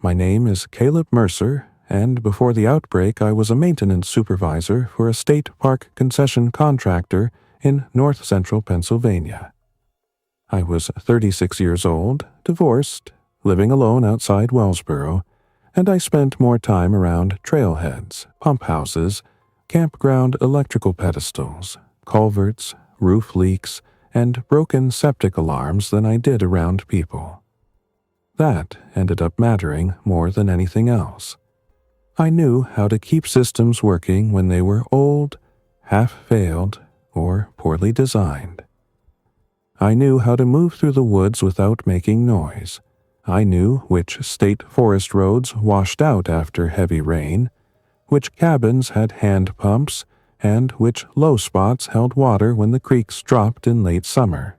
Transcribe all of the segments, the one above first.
My name is Caleb Mercer, and before the outbreak I was a maintenance supervisor for a state park concession contractor in north-central Pennsylvania. I was 36 years old, divorced, living alone outside Wellsboro, and I spent more time around trailheads, pump houses, campground electrical pedestals, culverts, roof leaks, and broken septic alarms than I did around people. That ended up mattering more than anything else. I knew how to keep systems working when they were old, half-failed, or poorly designed. I knew how to move through the woods without making noise. I knew which state forest roads washed out after heavy rain, which cabins had hand pumps, and which low spots held water when the creeks dropped in late summer.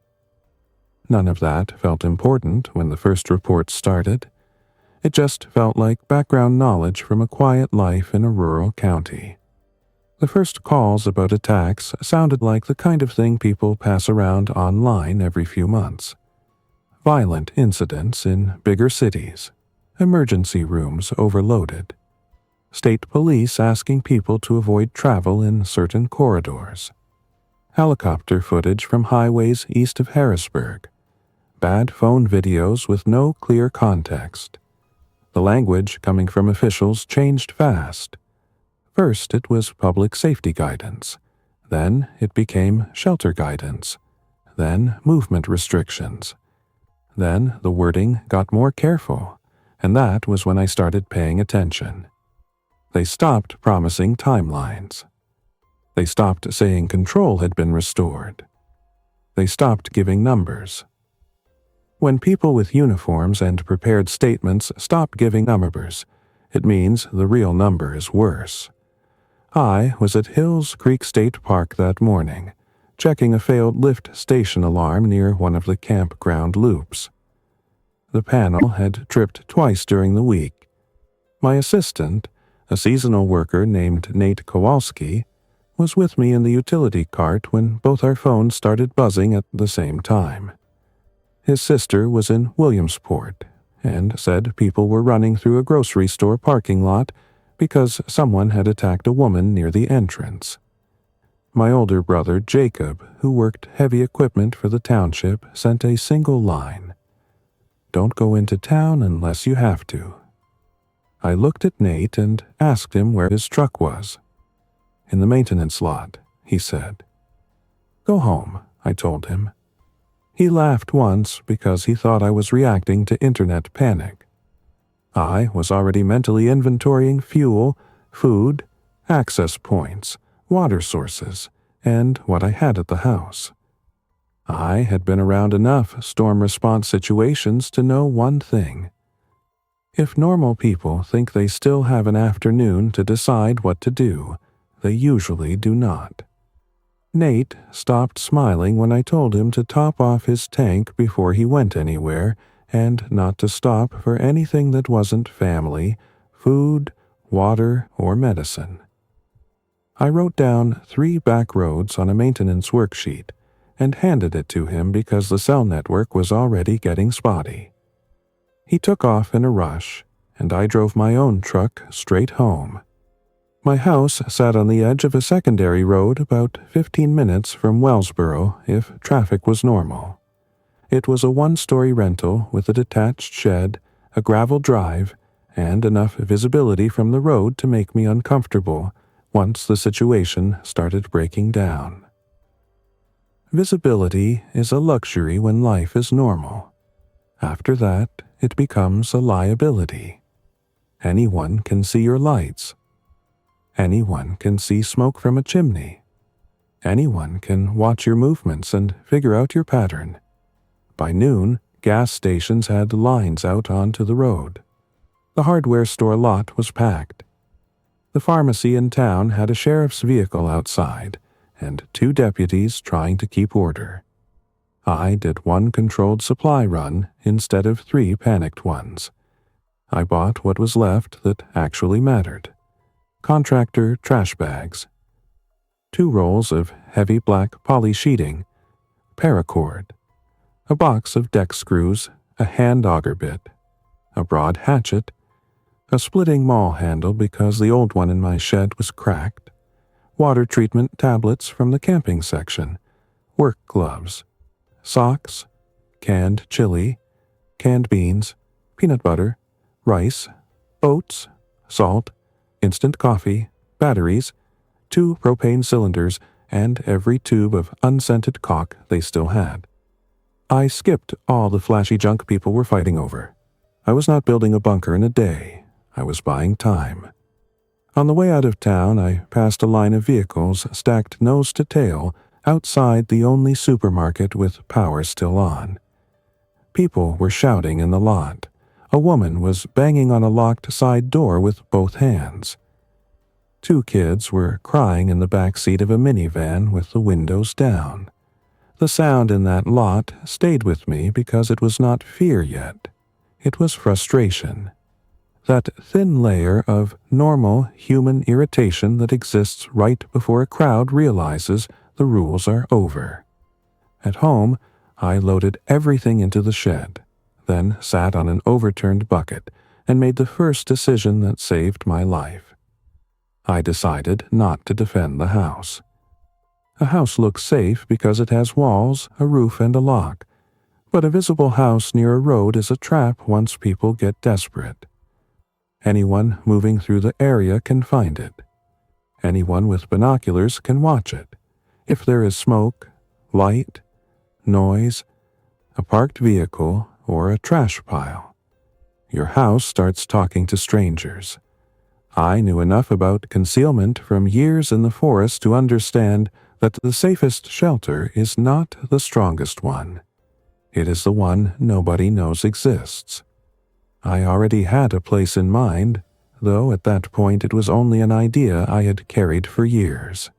None of that felt important when the first report started. It just felt like background knowledge from a quiet life in a rural county. The first calls about attacks sounded like the kind of thing people pass around online every few months. Violent incidents in bigger cities, emergency rooms overloaded, state police asking people to avoid travel in certain corridors, helicopter footage from highways east of Harrisburg, bad phone videos with no clear context. The language coming from officials changed fast. First it was public safety guidance, then it became shelter guidance, then movement restrictions. Then the wording got more careful, and that was when I started paying attention. They stopped promising timelines. They stopped saying control had been restored. They stopped giving numbers. When people with uniforms and prepared statements stop giving numbers, it means the real number is worse. I was at Hills Creek State Park that morning, checking a failed lift station alarm near one of the campground loops. The panel had tripped twice during the week. My assistant, a seasonal worker named Nate Kowalski, was with me in the utility cart when both our phones started buzzing at the same time. His sister was in Williamsport and said people were running through a grocery store parking lot because someone had attacked a woman near the entrance. My older brother, Jacob, who worked heavy equipment for the township, sent a single line: "Don't go into town unless you have to." I looked at Nate and asked him where his truck was. "In the maintenance lot," he said. "Go home," I told him. He laughed once because he thought I was reacting to internet panic. I was already mentally inventorying fuel, food, access points, water sources, and what I had at the house. I had been around enough storm response situations to know one thing. If normal people think they still have an afternoon to decide what to do, they usually do not. Nate stopped smiling when I told him to top off his tank before he went anywhere, and not to stop for anything that wasn't family, food, water, or medicine. I wrote down 3 back roads on a maintenance worksheet and handed it to him because the cell network was already getting spotty. He took off in a rush, and I drove my own truck straight home. My house sat on the edge of a secondary road about 15 minutes from Wellsboro if traffic was normal. It was a 1-story rental with a detached shed, a gravel drive, and enough visibility from the road to make me uncomfortable once the situation started breaking down. Visibility is a luxury when life is normal. After that, it becomes a liability. Anyone can see your lights. Anyone can see smoke from a chimney. Anyone can watch your movements and figure out your pattern. By noon, gas stations had lines out onto the road. The hardware store lot was packed. The pharmacy in town had a sheriff's vehicle outside and 2 deputies trying to keep order. I did 1 controlled supply run instead of 3 panicked ones. I bought what was left that actually mattered: contractor trash bags, 2 rolls of heavy black poly sheeting, paracord, a box of deck screws, a hand auger bit, a broad hatchet, a splitting maul handle because the old one in my shed was cracked, water treatment tablets from the camping section, work gloves, socks, canned chili, canned beans, peanut butter, rice, oats, salt, instant coffee, batteries, 2 propane cylinders, and every tube of unscented caulk they still had. I skipped all the flashy junk people were fighting over. I was not building a bunker in a day. I was buying time. On the way out of town, I passed a line of vehicles stacked nose to tail outside the only supermarket with power still on. People were shouting in the lot. A woman was banging on a locked side door with both hands. 2 kids were crying in the back seat of a minivan with the windows down. The sound in that lot stayed with me because it was not fear yet. It was frustration. That thin layer of normal human irritation that exists right before a crowd realizes the rules are over. At home, I loaded everything into the shed, then sat on an overturned bucket and made the first decision that saved my life. I decided not to defend the house. A house looks safe because it has walls, a roof, and a lock, but a visible house near a road is a trap once people get desperate. Anyone moving through the area can find it. Anyone with binoculars can watch it. If there is smoke, light, noise, a parked vehicle, or a trash pile, your house starts talking to strangers. I knew enough about concealment from years in the forest to understand that the safest shelter is not the strongest one. It is the one nobody knows exists. I already had a place in mind, though at that point it was only an idea I had carried for years.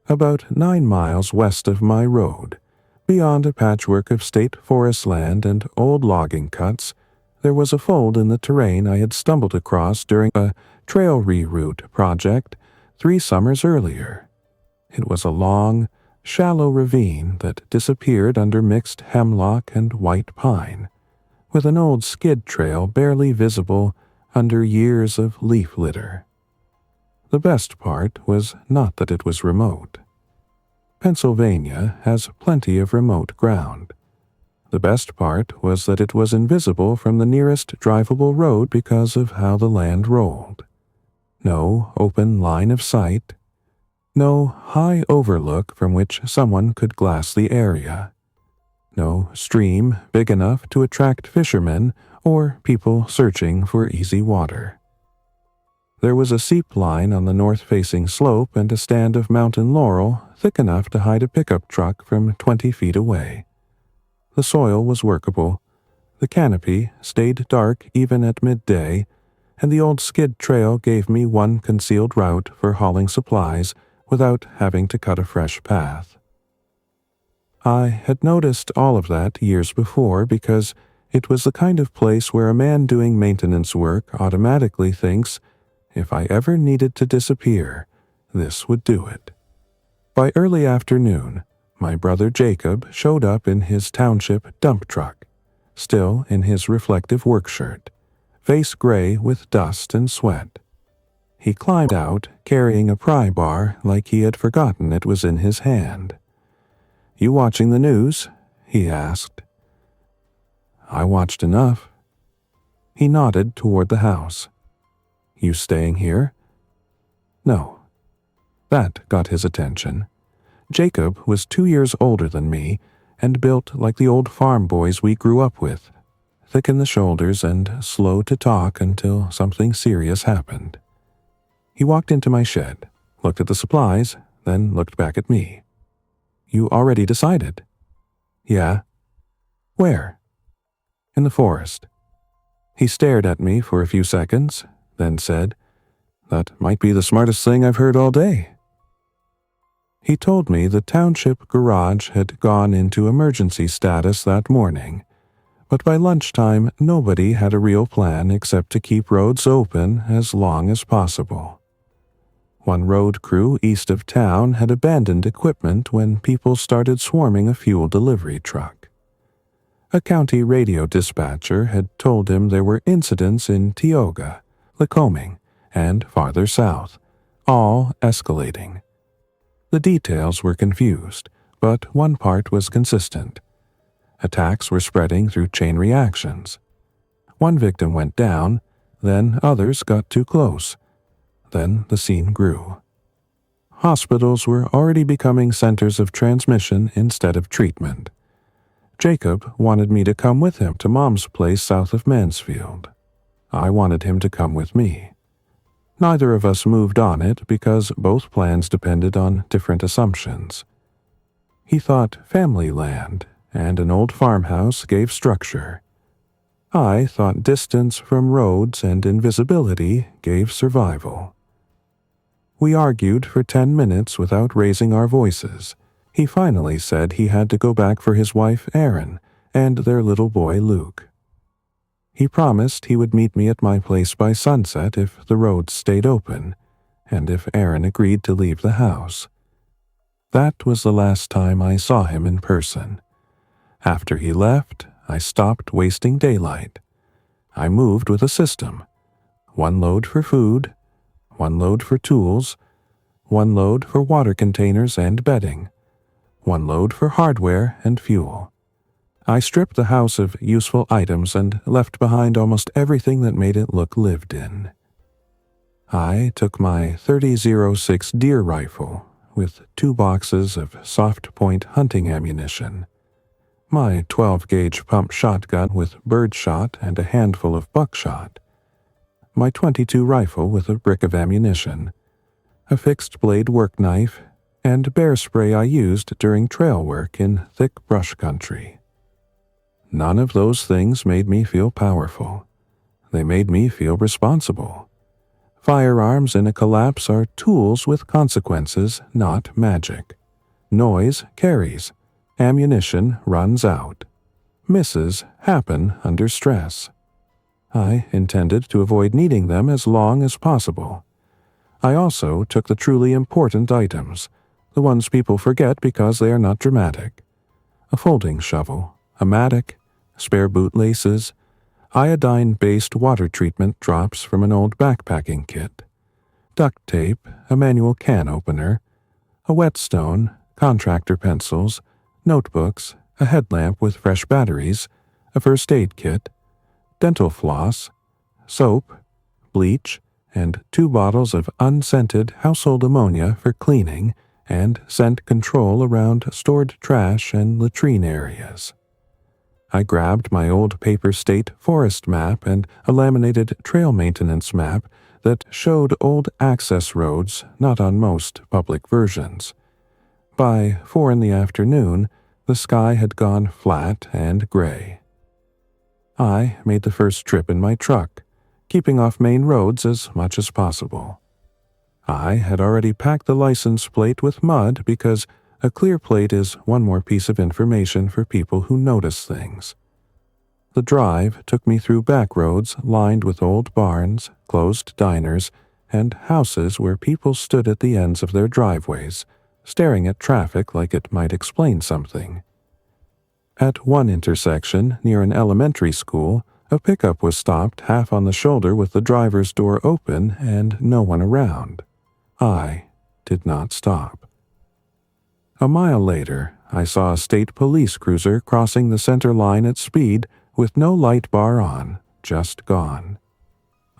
About 9 miles west of my road, beyond a patchwork of state forest land and old logging cuts, there was a fold in the terrain I had stumbled across during a trail reroute project 3 summers earlier. It was a long, shallow ravine that disappeared under mixed hemlock and white pine, with an old skid trail barely visible under years of leaf litter. The best part was not that it was remote. Pennsylvania has plenty of remote ground. The best part was that it was invisible from the nearest drivable road because of how the land rolled. No open line of sight. No high overlook from which someone could glass the area. No stream big enough to attract fishermen or people searching for easy water. There was a seep line on the north-facing slope and a stand of mountain laurel thick enough to hide a pickup truck from 20 feet away. The soil was workable, the canopy stayed dark even at midday, and the old skid trail gave me one concealed route for hauling supplies without having to cut a fresh path. I had noticed all of that years before because it was the kind of place where a man doing maintenance work automatically thinks, if I ever needed to disappear, this would do it. By early afternoon, my brother Jacob showed up in his township dump truck, still in his reflective work shirt, face gray with dust and sweat. He climbed out, carrying a pry bar like he had forgotten it was in his hand. "You watching the news?" he asked. "I watched enough." He nodded toward the house. "You staying here?" "No." That got his attention. Jacob was 2 years older than me and built like the old farm boys we grew up with, thick in the shoulders and slow to talk until something serious happened. He walked into my shed, looked at the supplies, then looked back at me. "You already decided?" "Yeah." "Where?" "In the forest." He stared at me for a few seconds, then said, "That might be the smartest thing I've heard all day." He told me the township garage had gone into emergency status that morning, but by lunchtime nobody had a real plan except to keep roads open as long as possible. One road crew east of town had abandoned equipment when people started swarming a fuel delivery truck. A county radio dispatcher had told him there were incidents in Tioga, Lycoming, and farther south, all escalating. The details were confused, but one part was consistent. Attacks were spreading through chain reactions. One victim went down, then others got too close. Then the scene grew. Hospitals were already becoming centers of transmission instead of treatment. Jacob wanted me to come with him to Mom's place south of Mansfield. I wanted him to come with me. Neither of us moved on it because both plans depended on different assumptions. He thought family land and an old farmhouse gave structure. I thought distance from roads and invisibility gave survival. We argued for 10 minutes without raising our voices. He finally said he had to go back for his wife, Erin, and their little boy, Luke. He promised he would meet me at my place by sunset if the roads stayed open, and if Erin agreed to leave the house. That was the last time I saw him in person. After he left, I stopped wasting daylight. I moved with a system. 1 load for food, 1 load for tools, 1 load for water containers and bedding, 1 load for hardware and fuel. I stripped the house of useful items and left behind almost everything that made it look lived in. I took my .30-06 deer rifle with 2 boxes of soft-point hunting ammunition, my 12-gauge pump shotgun with birdshot and a handful of buckshot, my .22 rifle with a brick of ammunition, a fixed-blade work knife, and bear spray I used during trail work in thick brush country. None of those things made me feel powerful. They made me feel responsible. Firearms in a collapse are tools with consequences, not magic. Noise carries. Ammunition runs out. Misses happen under stress. I intended to avoid needing them as long as possible. I also took the truly important items, the ones people forget because they are not dramatic. A folding shovel, a mattock, spare bootlaces, iodine-based water treatment drops from an old backpacking kit, duct tape, a manual can opener, a whetstone, contractor pencils, notebooks, a headlamp with fresh batteries, a first aid kit, dental floss, soap, bleach, and 2 bottles of unscented household ammonia for cleaning and scent control around stored trash and latrine areas. I grabbed my old paper state forest map and a laminated trail maintenance map that showed old access roads not on most public versions. By 4 in the afternoon, the sky had gone flat and gray. I made the first trip in my truck, keeping off main roads as much as possible. I had already packed the license plate with mud because a clear plate is one more piece of information for people who notice things. The drive took me through back roads lined with old barns, closed diners, and houses where people stood at the ends of their driveways, staring at traffic like it might explain something. At one intersection, near an elementary school, a pickup was stopped half on the shoulder with the driver's door open and no one around. I did not stop. A mile later, I saw a state police cruiser crossing the center line at speed with no light bar on, just gone.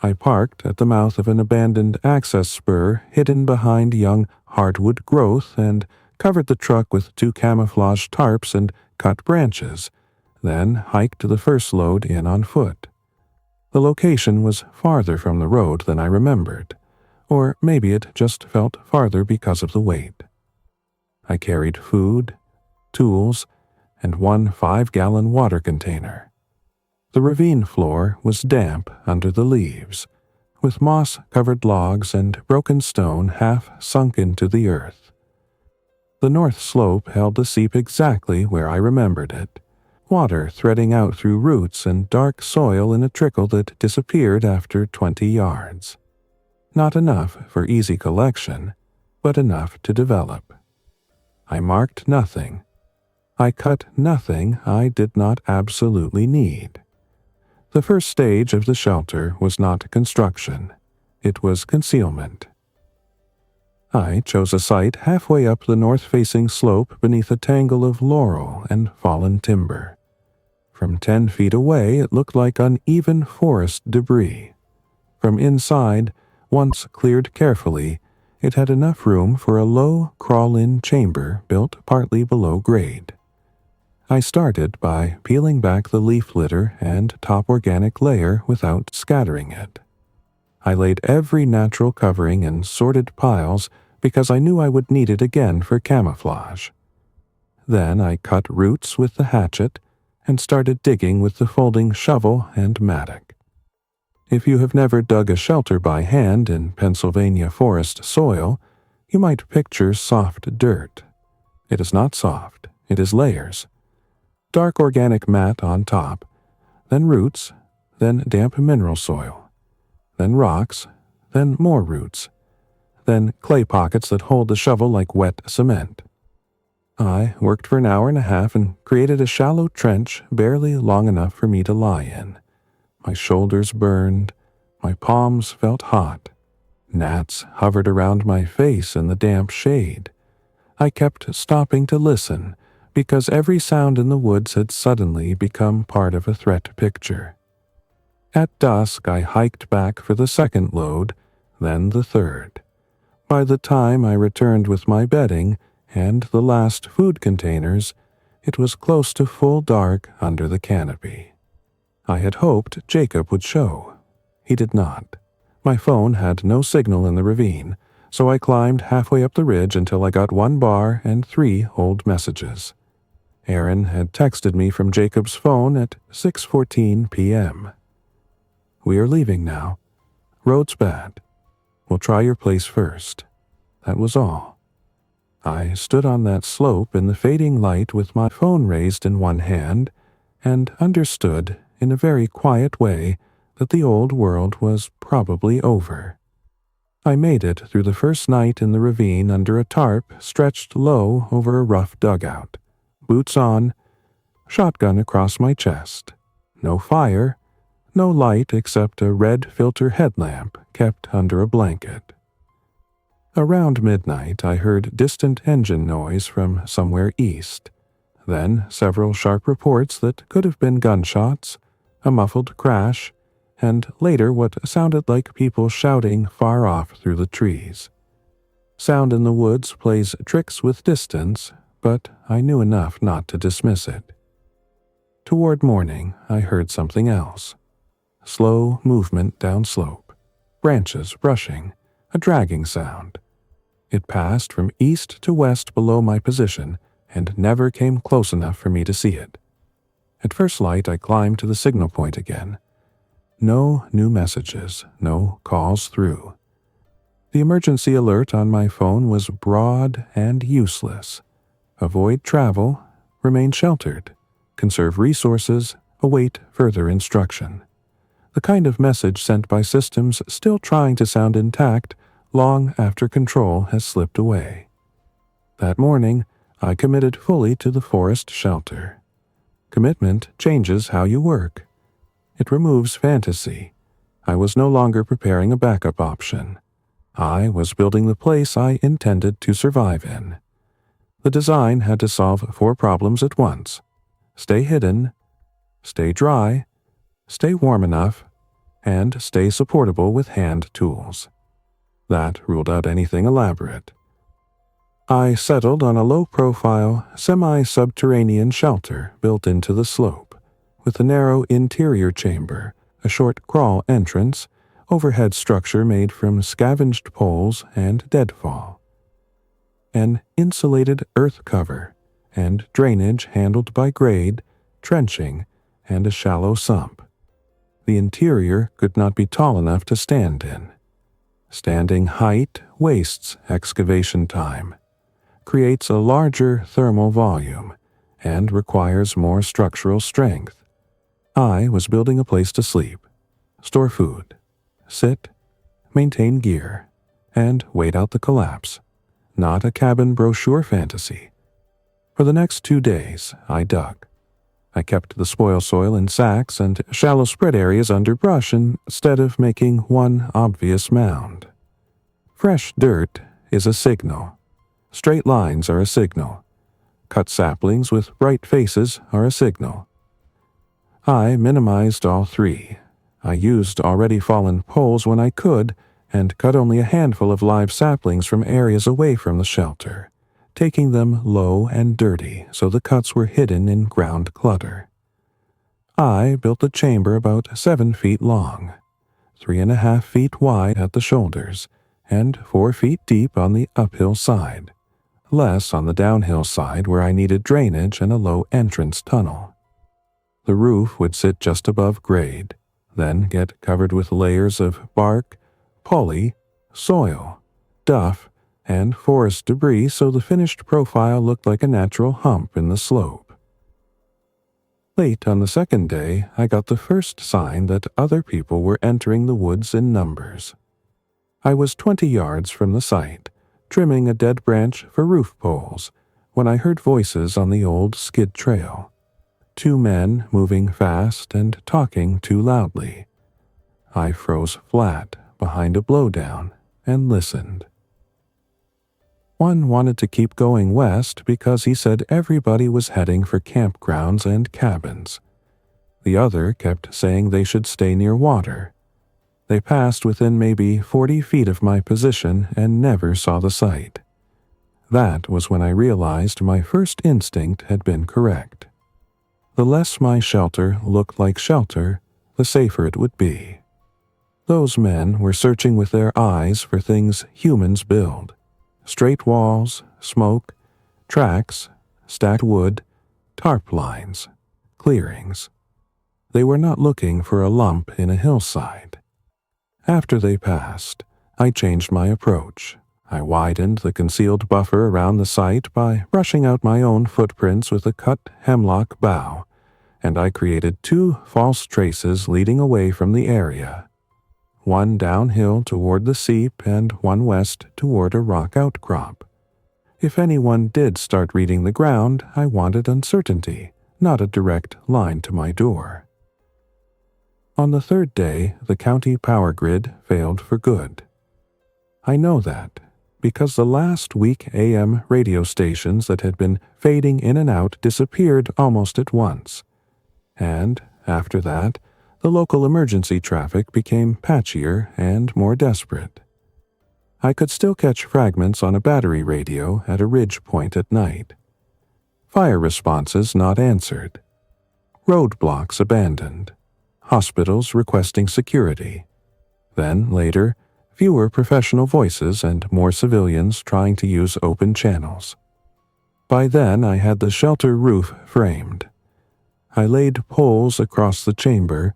I parked at the mouth of an abandoned access spur hidden behind young hardwood growth and covered the truck with 2 camouflage tarps and cut branches, then hiked the first load in on foot. The location was farther from the road than I remembered, or maybe it just felt farther because of the weight. I carried food, tools, and 1 5-gallon water container. The ravine floor was damp under the leaves, with moss-covered logs and broken stone half sunk into the earth. The north slope held the seep exactly where I remembered it, water threading out through roots and dark soil in a trickle that disappeared after 20 yards. Not enough for easy collection, but enough to develop. I marked nothing. I cut nothing I did not absolutely need. The first stage of the shelter was not construction. It was concealment. I chose a site halfway up the north-facing slope beneath a tangle of laurel and fallen timber. From 10 feet away, it looked like uneven forest debris. From inside, once cleared carefully, it had enough room for a low, crawl-in chamber built partly below grade. I started by peeling back the leaf litter and top organic layer without scattering it. I laid every natural covering in sorted piles because I knew I would need it again for camouflage. Then I cut roots with the hatchet and started digging with the folding shovel and mattock. If you have never dug a shelter by hand in Pennsylvania forest soil, you might picture soft dirt. It is not soft, it is layers. Dark organic mat on top, then roots, then damp mineral soil, then rocks, then more roots, then clay pockets that hold the shovel like wet cement. I worked for an hour and a half and created a shallow trench barely long enough for me to lie in. My shoulders burned, my palms felt hot. Gnats hovered around my face in the damp shade. I kept stopping to listen, because every sound in the woods had suddenly become part of a threat picture. At dusk, I hiked back for the second load, then the third. By the time I returned with my bedding and the last food containers, it was close to full dark under the canopy. I had hoped Jacob would show. He did not. My phone had no signal in the ravine, so I climbed halfway up the ridge until I got 1 bar and 3 old messages. Aaron had texted me from Jacob's phone at 6:14 p.m. "We are leaving now. Road's bad. We'll try your place first." That was all. I stood on that slope in the fading light with my phone raised in one hand and understood in a very quiet way that the old world was probably over. I made it through the first night in the ravine under a tarp stretched low over a rough dugout. Boots on, shotgun across my chest. No fire, no light except a red filter headlamp kept under a blanket. Around midnight, I heard distant engine noise from somewhere east. Then several sharp reports that could have been gunshots, a muffled crash, and later what sounded like people shouting far off through the trees. Sound in the woods plays tricks with distance, but I knew enough not to dismiss it. Toward morning, I heard something else. Slow movement downslope, branches brushing, a dragging sound. It passed from east to west below my position and never came close enough for me to see it. At first light, I climbed to the signal point again. No new messages, no calls through. The emergency alert on my phone was broad and useless. Avoid travel, remain sheltered, conserve resources, await further instruction. The kind of message sent by systems still trying to sound intact long after control has slipped away. That morning, I committed fully to the forest shelter. Commitment changes how you work. It removes fantasy. I was no longer preparing a backup option. I was building the place I intended to survive in. The design had to solve 4 problems at once. Stay hidden, stay dry, stay warm enough, and stay supportable with hand tools. That ruled out anything elaborate. I settled on a low-profile, semi-subterranean shelter built into the slope, with a narrow interior chamber, a short crawl entrance, overhead structure made from scavenged poles and deadfall. An insulated earth cover, and drainage handled by grade, trenching, and a shallow sump. The interior could not be tall enough to stand in. Standing height wastes excavation time, creates a larger thermal volume, and requires more structural strength. I was building a place to sleep, store food, sit, maintain gear, and wait out the collapse. Not a cabin brochure fantasy. For the next 2 days, I dug. I kept the spoil soil in sacks and shallow spread areas under brush instead of making one obvious mound. Fresh dirt is a signal. Straight lines are a signal. Cut saplings with bright faces are a signal. I minimized all three. I used already fallen poles when I could and cut only a handful of live saplings from areas away from the shelter, taking them low and dirty so the cuts were hidden in ground clutter. I built the chamber about 7 feet long, 3.5 feet wide at the shoulders, and 4 feet deep on the uphill side, less on the downhill side where I needed drainage and a low entrance tunnel. The roof would sit just above grade, then get covered with layers of bark, poly, soil, duff, and forest debris so the finished profile looked like a natural hump in the slope. Late on the second day, I got the first sign that other people were entering the woods in numbers. I was 20 yards from the site, trimming a dead branch for roof poles, when I heard voices on the old skid trail. 2 men moving fast and talking too loudly. I froze flat behind a blowdown and listened. One wanted to keep going west because he said everybody was heading for campgrounds and cabins. The other kept saying they should stay near water. They passed within maybe 40 feet of my position and never saw the site. That was when I realized my first instinct had been correct. The less my shelter looked like shelter, the safer it would be. Those men were searching with their eyes for things humans build. Straight walls, smoke, tracks, stacked wood, tarp lines, clearings. They were not looking for a lump in a hillside. After they passed, I changed my approach. I widened the concealed buffer around the site by brushing out my own footprints with a cut hemlock bough, and I created 2 false traces leading away from the area. One downhill toward the seep and one west toward a rock outcrop. If anyone did start reading the ground, I wanted uncertainty, not a direct line to my door. On the 3rd day, the county power grid failed for good. I know that because the last weak AM radio stations that had been fading in and out disappeared almost at once. And, after that, the local emergency traffic became patchier and more desperate. I could still catch fragments on a battery radio at a ridge point at night. Fire responses not answered. Roadblocks abandoned. Hospitals requesting security. Then, later, fewer professional voices and more civilians trying to use open channels. By then, I had the shelter roof framed. I laid poles across the chamber,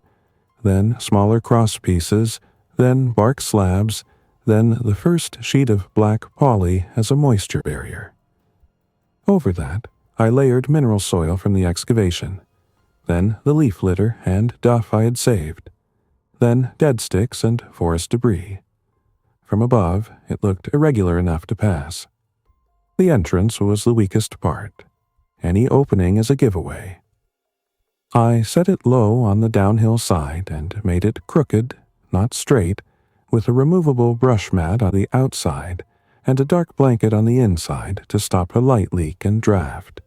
then smaller cross pieces, then bark slabs, then the first sheet of black poly as a moisture barrier. Over that, I layered mineral soil from the excavation, then the leaf litter and duff I had saved, then dead sticks and forest debris. From above, it looked irregular enough to pass. The entrance was the weakest part. Any opening is a giveaway. I set it low on the downhill side and made it crooked, not straight, with a removable brush mat on the outside and a dark blanket on the inside to stop a light leak and draft.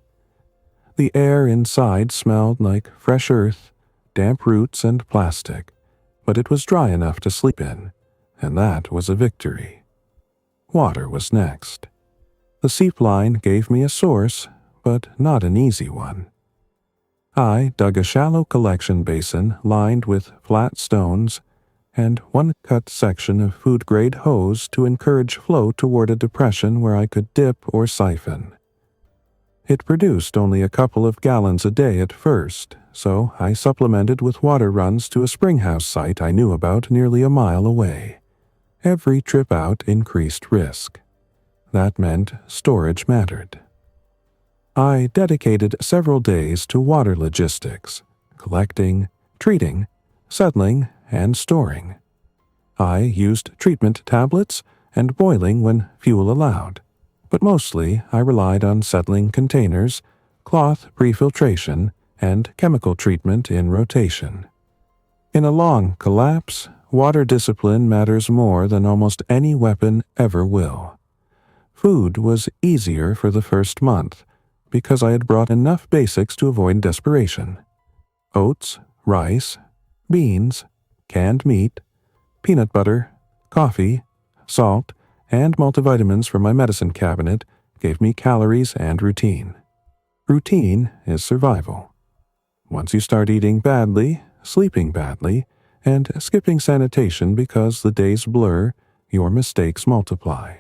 The air inside smelled like fresh earth, damp roots, and plastic, but it was dry enough to sleep in, and that was a victory. Water was next. The seep line gave me a source, but not an easy one. I dug a shallow collection basin lined with flat stones and one cut section of food-grade hose to encourage flow toward a depression where I could dip or siphon. It produced only a couple of gallons a day at first, so I supplemented with water runs to a springhouse site I knew about nearly a mile away. Every trip out increased risk. That meant storage mattered. I dedicated several days to water logistics, collecting, treating, settling, and storing. I used treatment tablets and boiling when fuel allowed, but mostly I relied on settling containers, cloth pre-filtration, and chemical treatment in rotation. In a long collapse, water discipline matters more than almost any weapon ever will. Food was easier for the first month because I had brought enough basics to avoid desperation. Oats, rice, beans, canned meat, peanut butter, coffee, salt, and multivitamins from my medicine cabinet gave me calories and routine. Routine is survival. Once you start eating badly, sleeping badly, and skipping sanitation because the days blur, your mistakes multiply.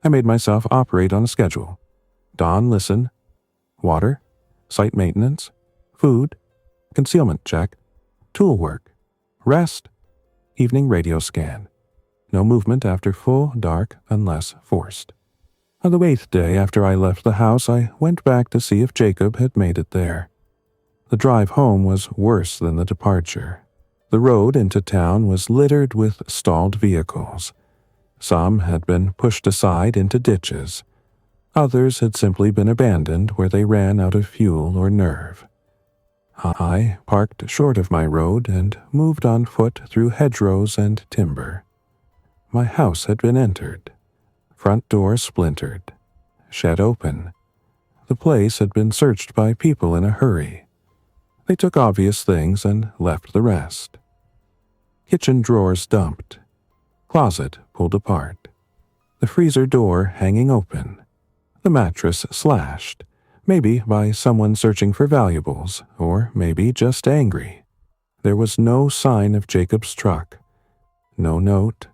I made myself operate on a schedule. Dawn listen, water, site maintenance, food, concealment check, tool work, rest, evening radio scan. No movement after full dark unless forced. On the 8th day after I left the house, I went back to see if Jacob had made it there. The drive home was worse than the departure. The road into town was littered with stalled vehicles. Some had been pushed aside into ditches. Others had simply been abandoned where they ran out of fuel or nerve. I parked short of my road and moved on foot through hedgerows and timber. My house had been entered. Front door splintered. Shed open. The place had been searched by people in a hurry. They took obvious things and left the rest. Kitchen drawers dumped. Closet pulled apart. The freezer door hanging open. The mattress slashed, maybe by someone searching for valuables, or maybe just angry. There was no sign of Jacob's truck. No note.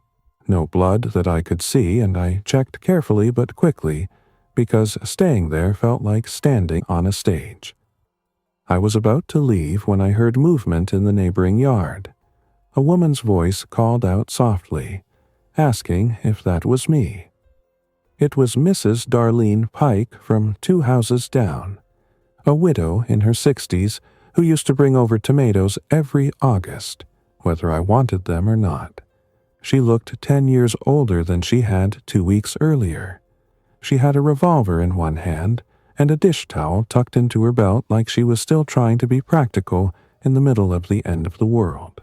No blood that I could see, and I checked carefully but quickly, because staying there felt like standing on a stage. I was about to leave when I heard movement in the neighboring yard. A woman's voice called out softly, asking if that was me. It was Mrs. Darlene Pike from 2 houses down, a widow in her 60s who used to bring over tomatoes every August, whether I wanted them or not. She looked 10 years older than she had 2 weeks earlier. She had a revolver in one hand and a dish towel tucked into her belt like she was still trying to be practical in the middle of the end of the world.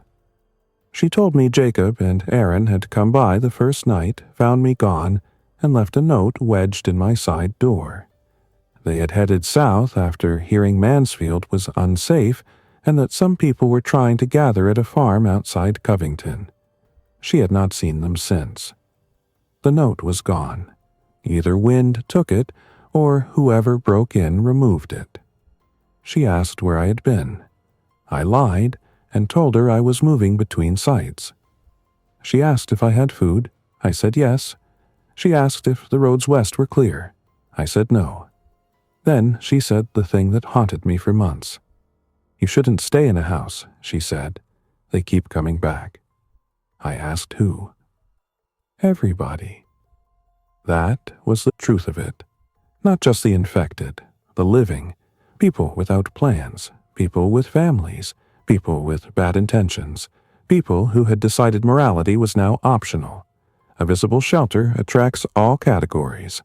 She told me Jacob and Aaron had come by the first night, found me gone, and left a note wedged in my side door. They had headed south after hearing Mansfield was unsafe and that some people were trying to gather at a farm outside Covington. She had not seen them since. The note was gone. Either wind took it, or whoever broke in removed it. She asked where I had been. I lied and told her I was moving between sites. She asked if I had food. I said yes. She asked if the roads west were clear. I said no. Then she said the thing that haunted me for months. "You shouldn't stay in a house," she said. "They keep coming back." I asked who. Everybody. That was the truth of it. Not just the infected, the living, people without plans, people with families, people with bad intentions, people who had decided morality was now optional. A visible shelter attracts all categories.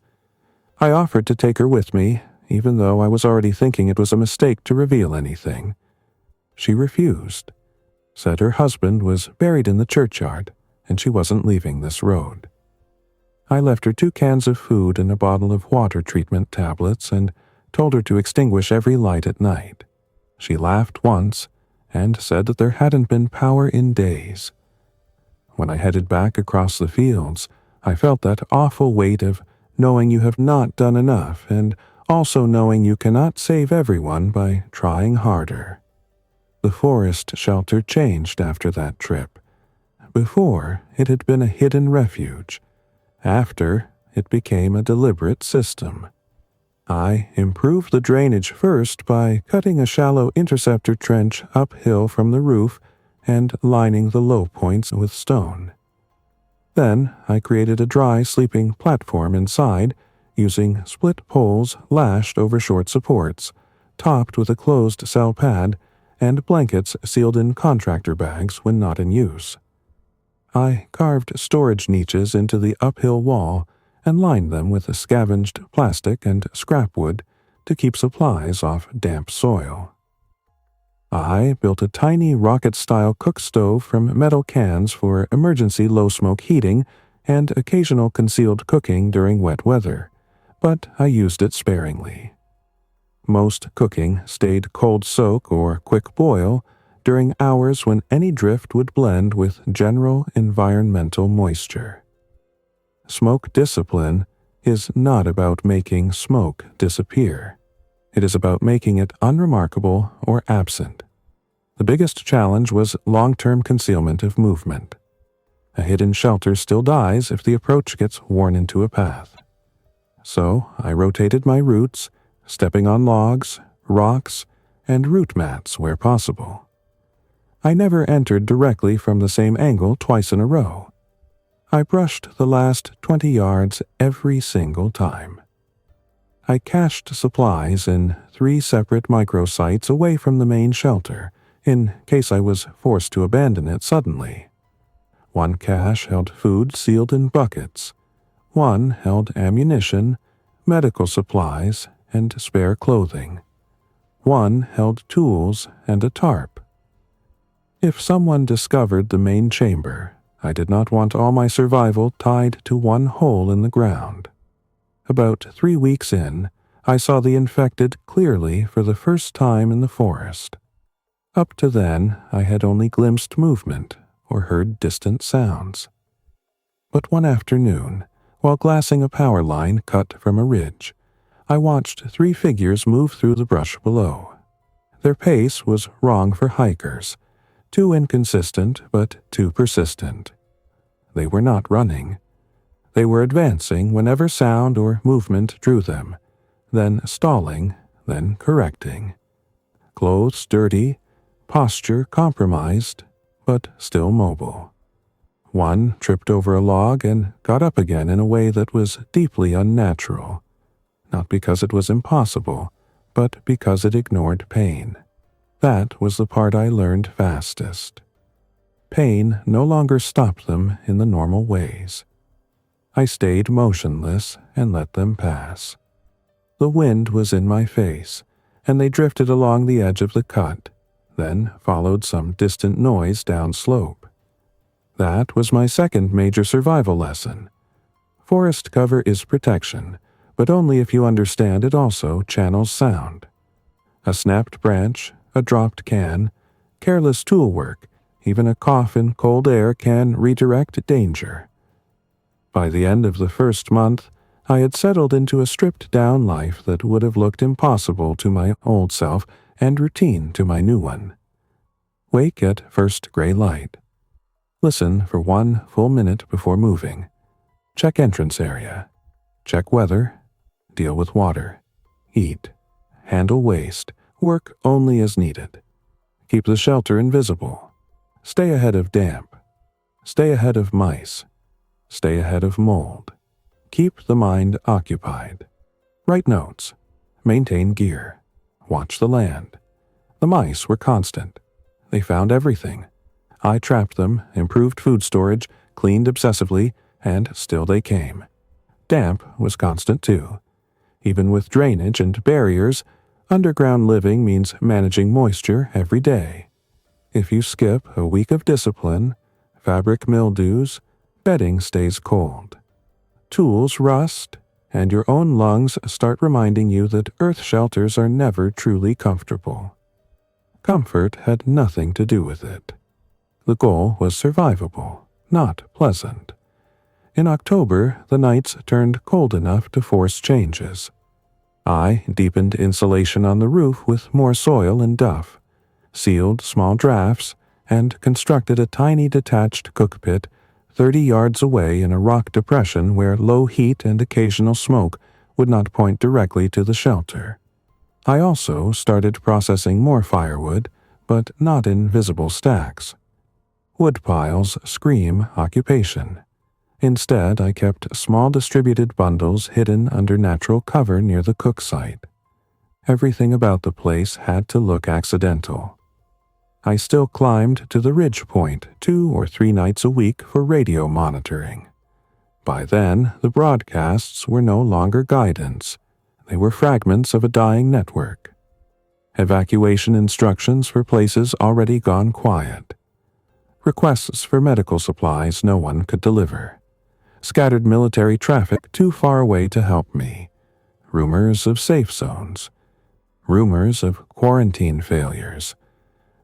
I offered to take her with me, even though I was already thinking it was a mistake to reveal anything. She refused, said her husband was buried in the churchyard, and she wasn't leaving this road. I left her 2 cans of food and a bottle of water treatment tablets and told her to extinguish every light at night. She laughed once and said that there hadn't been power in days. When I headed back across the fields, I felt that awful weight of knowing you have not done enough and also knowing you cannot save everyone by trying harder. The forest shelter changed after that trip. Before, it had been a hidden refuge. After, it became a deliberate system. I improved the drainage first by cutting a shallow interceptor trench uphill from the roof and lining the low points with stone. Then I created a dry sleeping platform inside, using split poles lashed over short supports, topped with a closed cell pad, and blankets sealed in contractor bags when not in use. I carved storage niches into the uphill wall and lined them with scavenged plastic and scrap wood to keep supplies off damp soil. I built a tiny rocket-style cook stove from metal cans for emergency low-smoke heating and occasional concealed cooking during wet weather, but I used it sparingly. Most cooking stayed cold soak or quick boil during hours when any drift would blend with general environmental moisture. Smoke discipline is not about making smoke disappear. It is about making it unremarkable or absent. The biggest challenge was long-term concealment of movement. A hidden shelter still dies if the approach gets worn into a path. So I rotated my routes, stepping on logs, rocks, and root mats where possible. I never entered directly from the same angle twice in a row. I brushed the last 20 yards every single time. I cached supplies in 3 separate microsites away from the main shelter, in case I was forced to abandon it suddenly. One cache held food sealed in buckets. One held ammunition, medical supplies, and spare clothing. One held tools and a tarp. If someone discovered the main chamber, I did not want all my survival tied to one hole in the ground. About 3 weeks in, I saw the infected clearly for the first time in the forest. Up to then, I had only glimpsed movement or heard distant sounds. But one afternoon, while glassing a power line cut from a ridge, I watched 3 figures move through the brush below. Their pace was wrong for hikers, too inconsistent but too persistent. They were not running. They were advancing whenever sound or movement drew them, then stalling, then correcting. Clothes dirty, posture compromised, but still mobile. One tripped over a log and got up again in a way that was deeply unnatural, not because it was impossible, but because it ignored pain. That was the part I learned fastest. Pain no longer stopped them in the normal ways. I stayed motionless and let them pass. The wind was in my face, and they drifted along the edge of the cut, then followed some distant noise downslope. That was my second major survival lesson. Forest cover is protection, but only if you understand it also channels sound. A snapped branch, a dropped can, careless tool work, even a cough in cold air can redirect danger. By the end of the first month, I had settled into a stripped-down life that would have looked impossible to my old self and routine to my new one. Wake at first gray light. Listen for 1 full minute before moving. Check entrance area. Check weather. Deal with water. Eat. Handle waste. Work only as needed. Keep the shelter invisible. Stay ahead of damp. Stay ahead of mice. Stay ahead of mold. Keep the mind occupied. Write notes. Maintain gear. Watch the land. The mice were constant. They found everything. I trapped them, improved food storage, cleaned obsessively, and still they came. Damp was constant too. Even with drainage and barriers, underground living means managing moisture every day. If you skip a week of discipline, fabric mildews, bedding stays cold. Tools rust, and your own lungs start reminding you that earth shelters are never truly comfortable. Comfort had nothing to do with it. The goal was survivable, not pleasant. In October, the nights turned cold enough to force changes. I deepened insulation on the roof with more soil and duff, sealed small drafts, and constructed a tiny detached cook pit 30 yards away in a rock depression where low heat and occasional smoke would not point directly to the shelter. I also started processing more firewood, but not in visible stacks. Wood piles scream occupation. Instead, I kept small distributed bundles hidden under natural cover near the cook site. Everything about the place had to look accidental. I still climbed to the ridge point 2 or 3 nights a week for radio monitoring. By then, the broadcasts were no longer guidance. They were fragments of a dying network. evacuation instructions for places already gone quiet, requests for medical supplies no one could deliver, scattered military traffic too far away to help me, rumors of safe zones, rumors of quarantine failures,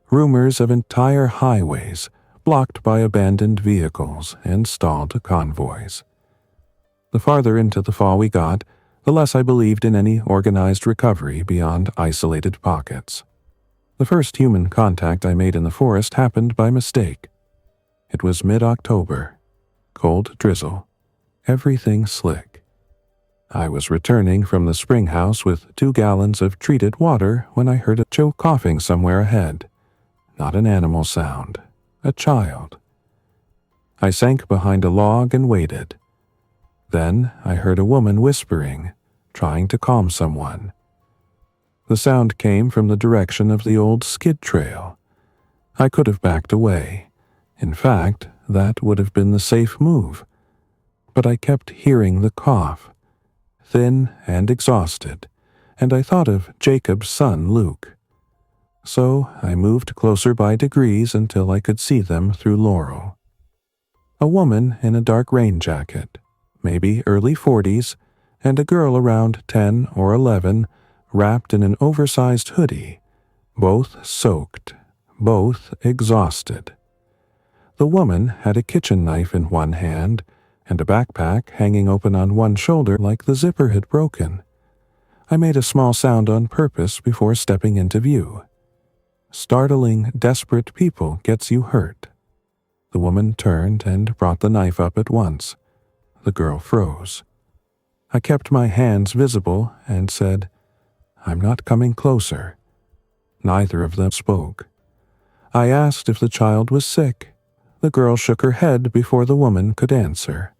rumors of entire highways blocked by abandoned vehicles and stalled convoys. The farther into the fall we got, the less I believed in any organized recovery beyond isolated pockets. The first human contact I made in the forest happened by mistake. It was mid-October, cold drizzle, everything slick. I was returning from the spring house with 2 gallons of treated water when I heard a Joe coughing somewhere ahead. Not an animal sound, a child. I sank behind a log and waited. Then I heard a woman whispering, trying to calm someone. The sound came from the direction of the old skid trail. I could have backed away. In fact, that would have been the safe move. But I kept hearing the cough, thin and exhausted, and I thought of Jacob's son Luke. So I moved closer by degrees until I could see them through Laurel. A woman in a dark rain jacket, maybe early 40s, and a girl around 10 or 11, wrapped in an oversized hoodie, both soaked, both exhausted. The woman had a kitchen knife in one hand and a backpack hanging open on one shoulder like the zipper had broken. I made a small sound on purpose before stepping into view. Startling, desperate people gets you hurt. The woman turned and brought the knife up at once. The girl froze. I kept my hands visible and said, "I'm not coming closer." Neither of them spoke. I asked if the child was sick. The girl shook her head before the woman could answer.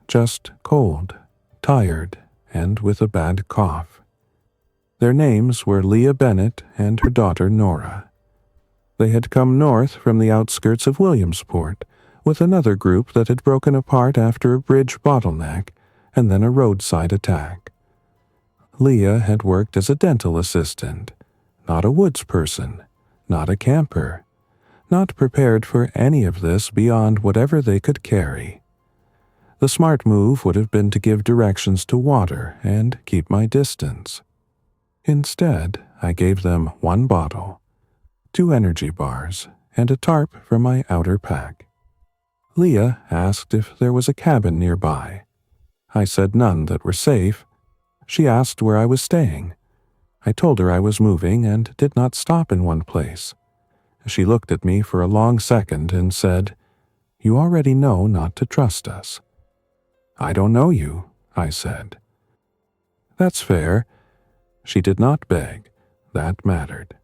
Just cold, tired, and with a bad cough. Their names were Leah Bennett and her daughter Nora. They had come north from the outskirts of Williamsport with another group that had broken apart after a bridge bottleneck and then a roadside attack. Leah had worked as a dental assistant, not a woods person, not a camper, not prepared for any of this beyond whatever they could carry. The smart move would have been to give directions to water and keep my distance. Instead, I gave them 1 bottle, 2 energy bars, and a tarp from my outer pack. Leah asked if there was a cabin nearby. I said none that were safe. She asked where I was staying. I told her I was moving and did not stop in one place. She looked at me for a long second and said, "You already know not to trust us." "I don't know you," I said. "That's fair." She did not beg. That mattered.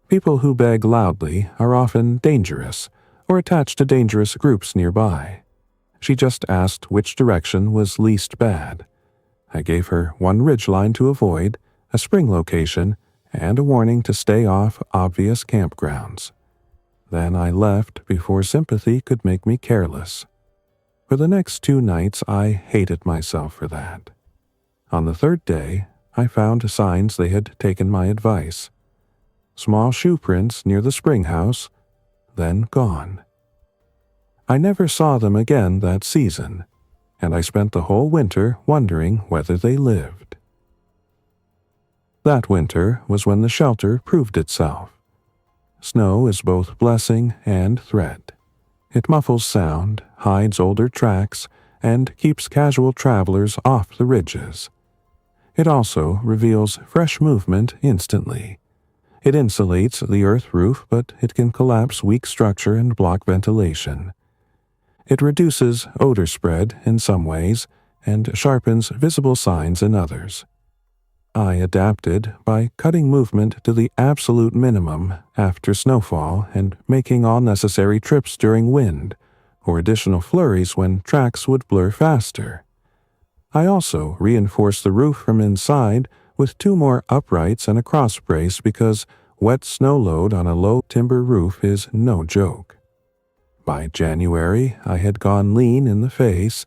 People who beg loudly are often dangerous or attached to dangerous groups nearby. She just asked which direction was least bad. I gave her 1 ridgeline to avoid, a spring location, and a warning to stay off obvious campgrounds. Then I left before sympathy could make me careless. For the next 2 nights I hated myself for that. On the 3rd day, I found signs they had taken my advice. Small shoe prints near the spring house, then gone. I never saw them again that season, and I spent the whole winter wondering whether they lived. That winter was when the shelter proved itself. Snow is both blessing and threat. It muffles sound, hides older tracks, and keeps casual travelers off the ridges. It also reveals fresh movement instantly. It insulates the earth roof, but it can collapse weak structure and block ventilation. It reduces odor spread in some ways and sharpens visible signs in others. I adapted by cutting movement to the absolute minimum after snowfall and making all necessary trips during wind, or additional flurries when tracks would blur faster. I also reinforced the roof from inside with 2 more uprights and a cross brace because wet snow load on a low timber roof is no joke. By January, I had gone lean in the face,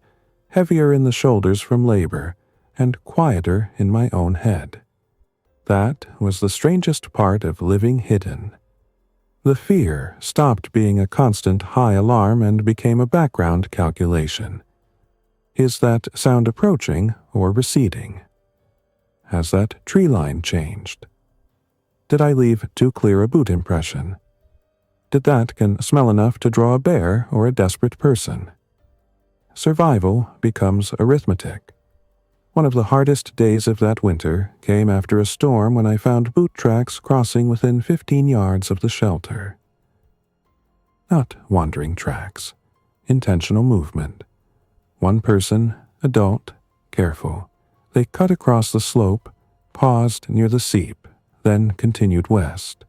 heavier in the shoulders from labor, and quieter in my own head. That was the strangest part of living hidden. The fear stopped being a constant high alarm and became a background calculation. Is that sound approaching or receding? Has that tree line changed? Did I leave too clear a boot impression? Did that can smell enough to draw a bear or a desperate person? Survival becomes arithmetic. One of the hardest days of that winter came after a storm when I found boot tracks crossing within 15 yards of the shelter. Not wandering tracks, intentional movement. One person, adult, careful. They cut across the slope, paused near the seep, then continued west.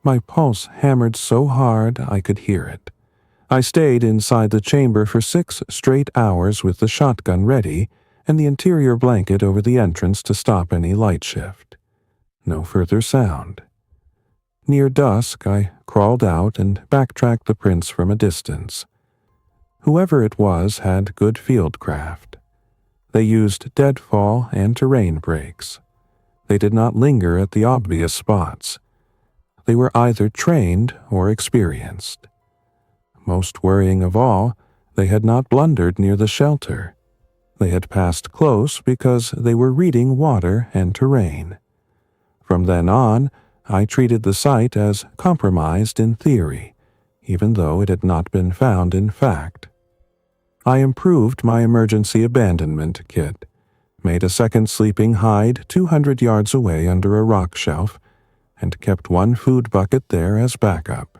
My pulse hammered so hard I could hear it. I stayed inside the chamber for 6 straight hours with the shotgun ready and the interior blanket over the entrance to stop any light shift. No further sound. Near dusk, I crawled out and backtracked the prints from a distance. Whoever it was had good fieldcraft. They used deadfall and terrain breaks. They did not linger at the obvious spots. They were either trained or experienced. Most worrying of all, they had not blundered near the shelter. They had passed close because they were reading water and terrain. From then on, I treated the site as compromised in theory, even though it had not been found in fact. I improved my emergency abandonment kit, made a second sleeping hide 200 yards away under a rock shelf, and kept one food bucket there as backup.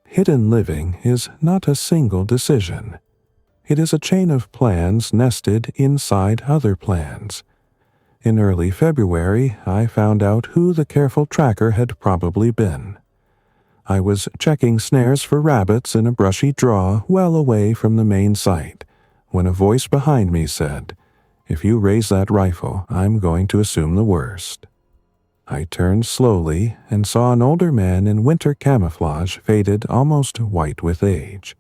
Hidden living is not a single decision. It is a chain of plans nested inside other plans. In early February, I found out who the careful tracker had probably been. I was checking snares for rabbits in a brushy draw well away from the main site, when a voice behind me said, "If you raise that rifle, I'm going to assume the worst." I turned slowly and saw an older man in winter camouflage faded almost white with age,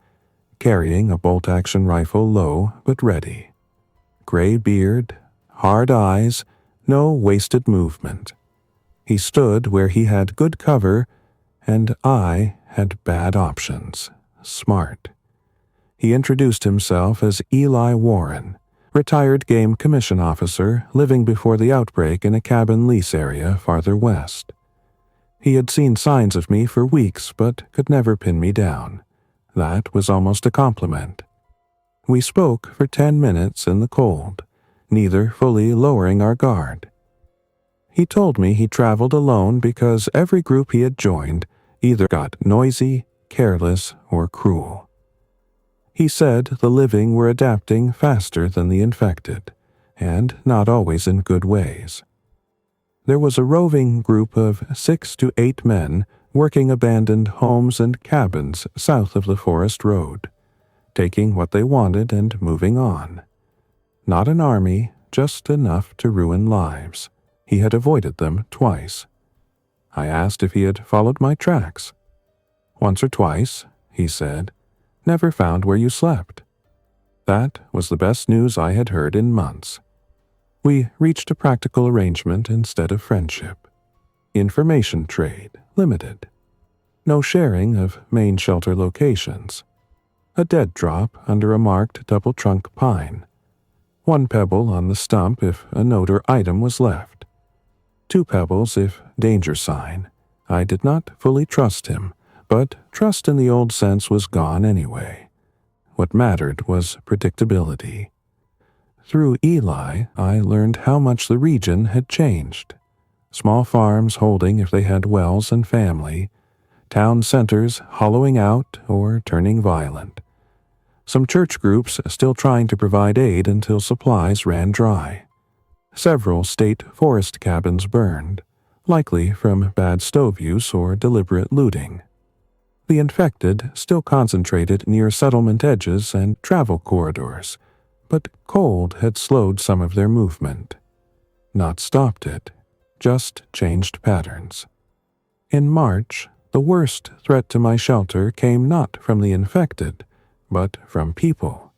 carrying a bolt-action rifle low but ready. Gray beard, hard eyes, no wasted movement. He stood where he had good cover, and I had bad options. Smart. He introduced himself as Eli Warren, retired game commission officer living before the outbreak in a cabin lease area farther west. He had seen signs of me for weeks but could never pin me down. That was almost a compliment. We spoke for 10 minutes in the cold, neither fully lowering our guard. He told me he traveled alone because every group he had joined either got noisy, careless, or cruel. He said the living were adapting faster than the infected, and not always in good ways. There was a roving group of 6 to 8 men working abandoned homes and cabins south of the forest road, taking what they wanted and moving on. Not an army, just enough to ruin lives. He had avoided them twice. I asked if he had followed my tracks. "Once or twice," he said. "Never found where you slept." That was the best news I had heard in months. We reached a practical arrangement instead of friendship. Information trade, limited. No sharing of main shelter locations. A dead drop under a marked double-trunk pine. 1 pebble on the stump if a note or item was left. 2 pebbles if danger sign. I did not fully trust him, but trust in the old sense was gone anyway. What mattered was predictability. Through Eli, I learned how much the region had changed. Small farms holding if they had wells and family, town centers hollowing out or turning violent. Some church groups still trying to provide aid until supplies ran dry. Several state forest cabins burned, likely from bad stove use or deliberate looting. The infected still concentrated near settlement edges and travel corridors, but cold had slowed some of their movement. Not stopped it, just changed patterns. In March, the worst threat to my shelter came not from the infected, but from people.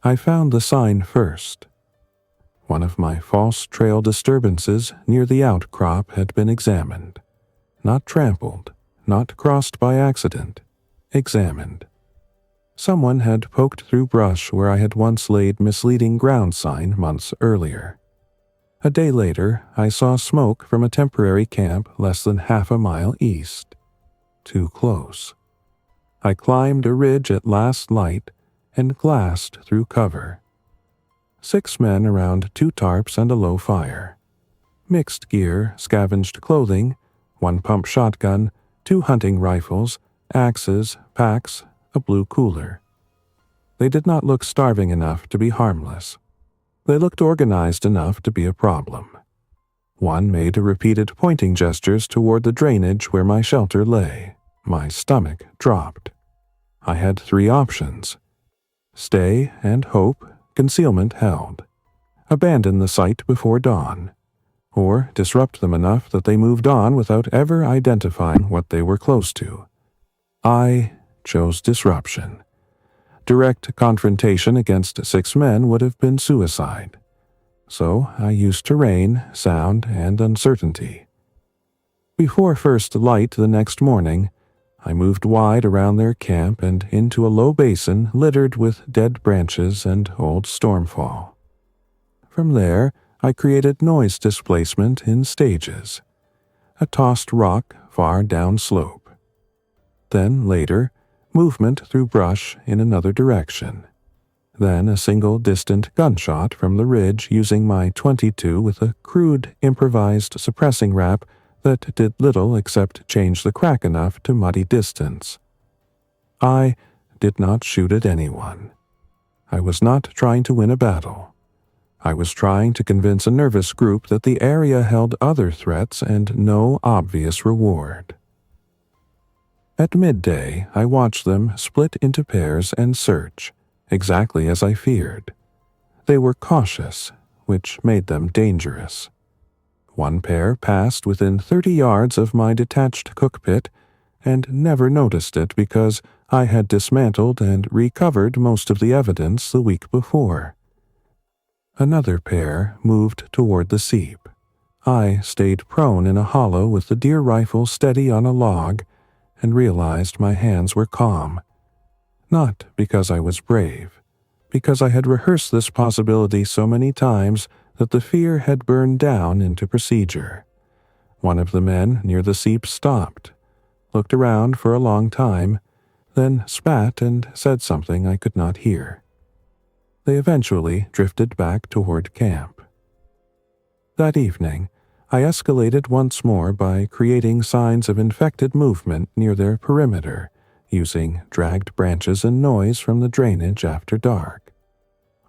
I found the sign first. One of my false trail disturbances near the outcrop had been examined. Not trampled, not crossed by accident. Examined. Someone had poked through brush where I had once laid misleading ground sign months earlier. A day later, I saw smoke from a temporary camp less than half a mile east. Too close. I climbed a ridge at last light and glassed through cover. 6 men around 2 tarps and a low fire. Mixed gear, scavenged clothing, 1 pump shotgun, 2 hunting rifles, axes, packs, a blue cooler. They did not look starving enough to be harmless. They looked organized enough to be a problem. One made repeated pointing gestures toward the drainage where my shelter lay. My stomach dropped. I had 3 options. Stay and hope concealment held. Abandon the site before dawn. Or disrupt them enough that they moved on without ever identifying what they were close to. I chose disruption. Direct confrontation against 6 men would have been suicide. So I used terrain, sound, and uncertainty. Before first light the next morning, I moved wide around their camp and into a low basin littered with dead branches and old stormfall. From there, I created noise displacement in stages. A tossed rock far downslope. Then, later, movement through brush in another direction. Then a single distant gunshot from the ridge using my .22 with a crude improvised suppressing wrap that did little except change the crack enough to muddy distance. I did not shoot at anyone. I was not trying to win a battle. I was trying to convince a nervous group that the area held other threats and no obvious reward. At midday, I watched them split into pairs and search, exactly as I feared. They were cautious, which made them dangerous. One pair passed within 30 yards of my detached cookpit and never noticed it because I had dismantled and recovered most of the evidence the week before. Another pair moved toward the seep. I stayed prone in a hollow with the deer rifle steady on a log and realized my hands were calm. Not because I was brave, because I had rehearsed this possibility so many times that the fear had burned down into procedure. One of the men near the seep stopped, looked around for a long time, then spat and said something I could not hear. They eventually drifted back toward camp. That evening, I escalated once more by creating signs of infected movement near their perimeter, using dragged branches and noise from the drainage after dark.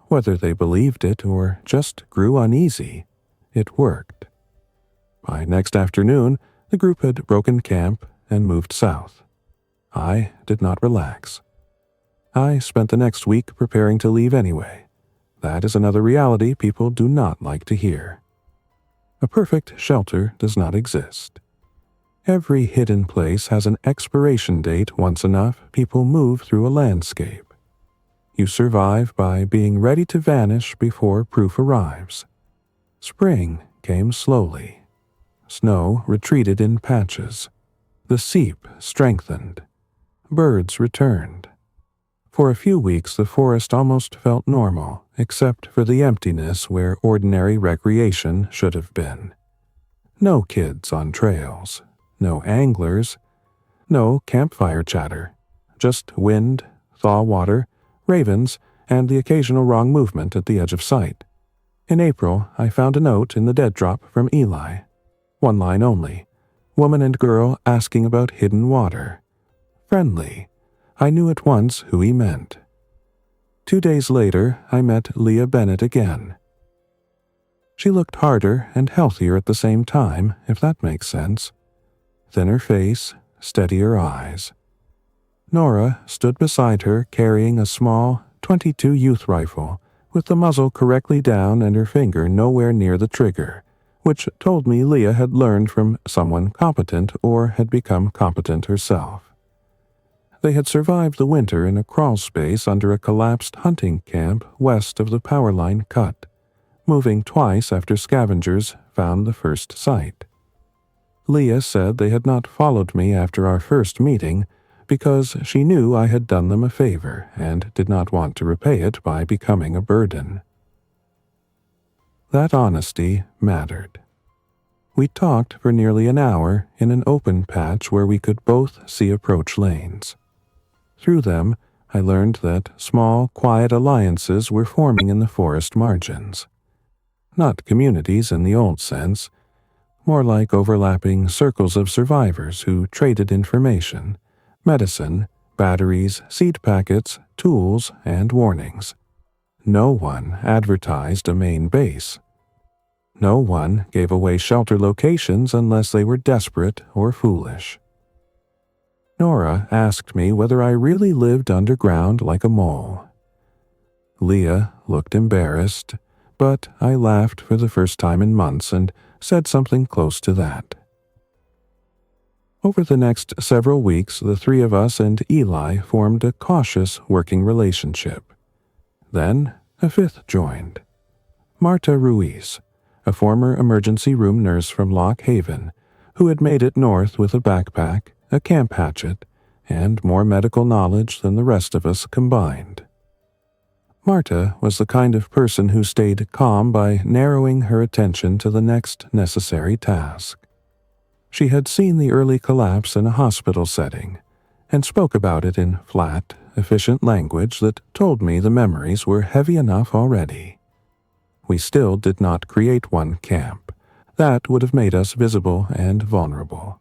Whether they believed it or just grew uneasy, it worked. By next afternoon, the group had broken camp and moved south. I did not relax. I spent the next week preparing to leave anyway. That is another reality people do not like to hear. A perfect shelter does not exist. Every hidden place has an expiration date once enough people move through a landscape. You survive by being ready to vanish before proof arrives. Spring came slowly. Snow retreated in patches. The seep strengthened. Birds returned. For a few weeks the forest almost felt normal, except for the emptiness where ordinary recreation should have been. No kids on trails, no anglers, no campfire chatter, just wind, thaw water, ravens, and the occasional wrong movement at the edge of sight. In April, I found a note in the dead drop from Eli. 1 line only. Woman and girl asking about hidden water. Friendly. I knew at once who he meant. 2 days later, I met Leah Bennett again. She looked harder and healthier at the same time, if that makes sense. Thinner face, steadier eyes. Nora stood beside her carrying a small .22 youth rifle with the muzzle correctly down and her finger nowhere near the trigger, which told me Leah had learned from someone competent or had become competent herself. They had survived the winter in a crawl space under a collapsed hunting camp west of the power line cut, moving twice after scavengers found the first site. Leah said they had not followed me after our first meeting because she knew I had done them a favor and did not want to repay it by becoming a burden. That honesty mattered. We talked for nearly an hour in an open patch where we could both see approach lanes. Through them, I learned that small, quiet alliances were forming in the forest margins. Not communities in the old sense, more like overlapping circles of survivors who traded information, medicine, batteries, seed packets, tools, and warnings. No one advertised a main base. No one gave away shelter locations unless they were desperate or foolish. Nora asked me whether I really lived underground like a mole. Leah looked embarrassed, but I laughed for the first time in months and said something close to that. Over the next several weeks, the three of us and Eli formed a cautious working relationship. Then a fifth joined. Marta Ruiz, a former emergency room nurse from Lock Haven, who had made it north with a backpack, a camp hatchet, and more medical knowledge than the rest of us combined. Marta was the kind of person who stayed calm by narrowing her attention to the next necessary task. She had seen the early collapse in a hospital setting, and spoke about it in flat, efficient language that told me the memories were heavy enough already. We still did not create one camp. That would have made us visible and vulnerable.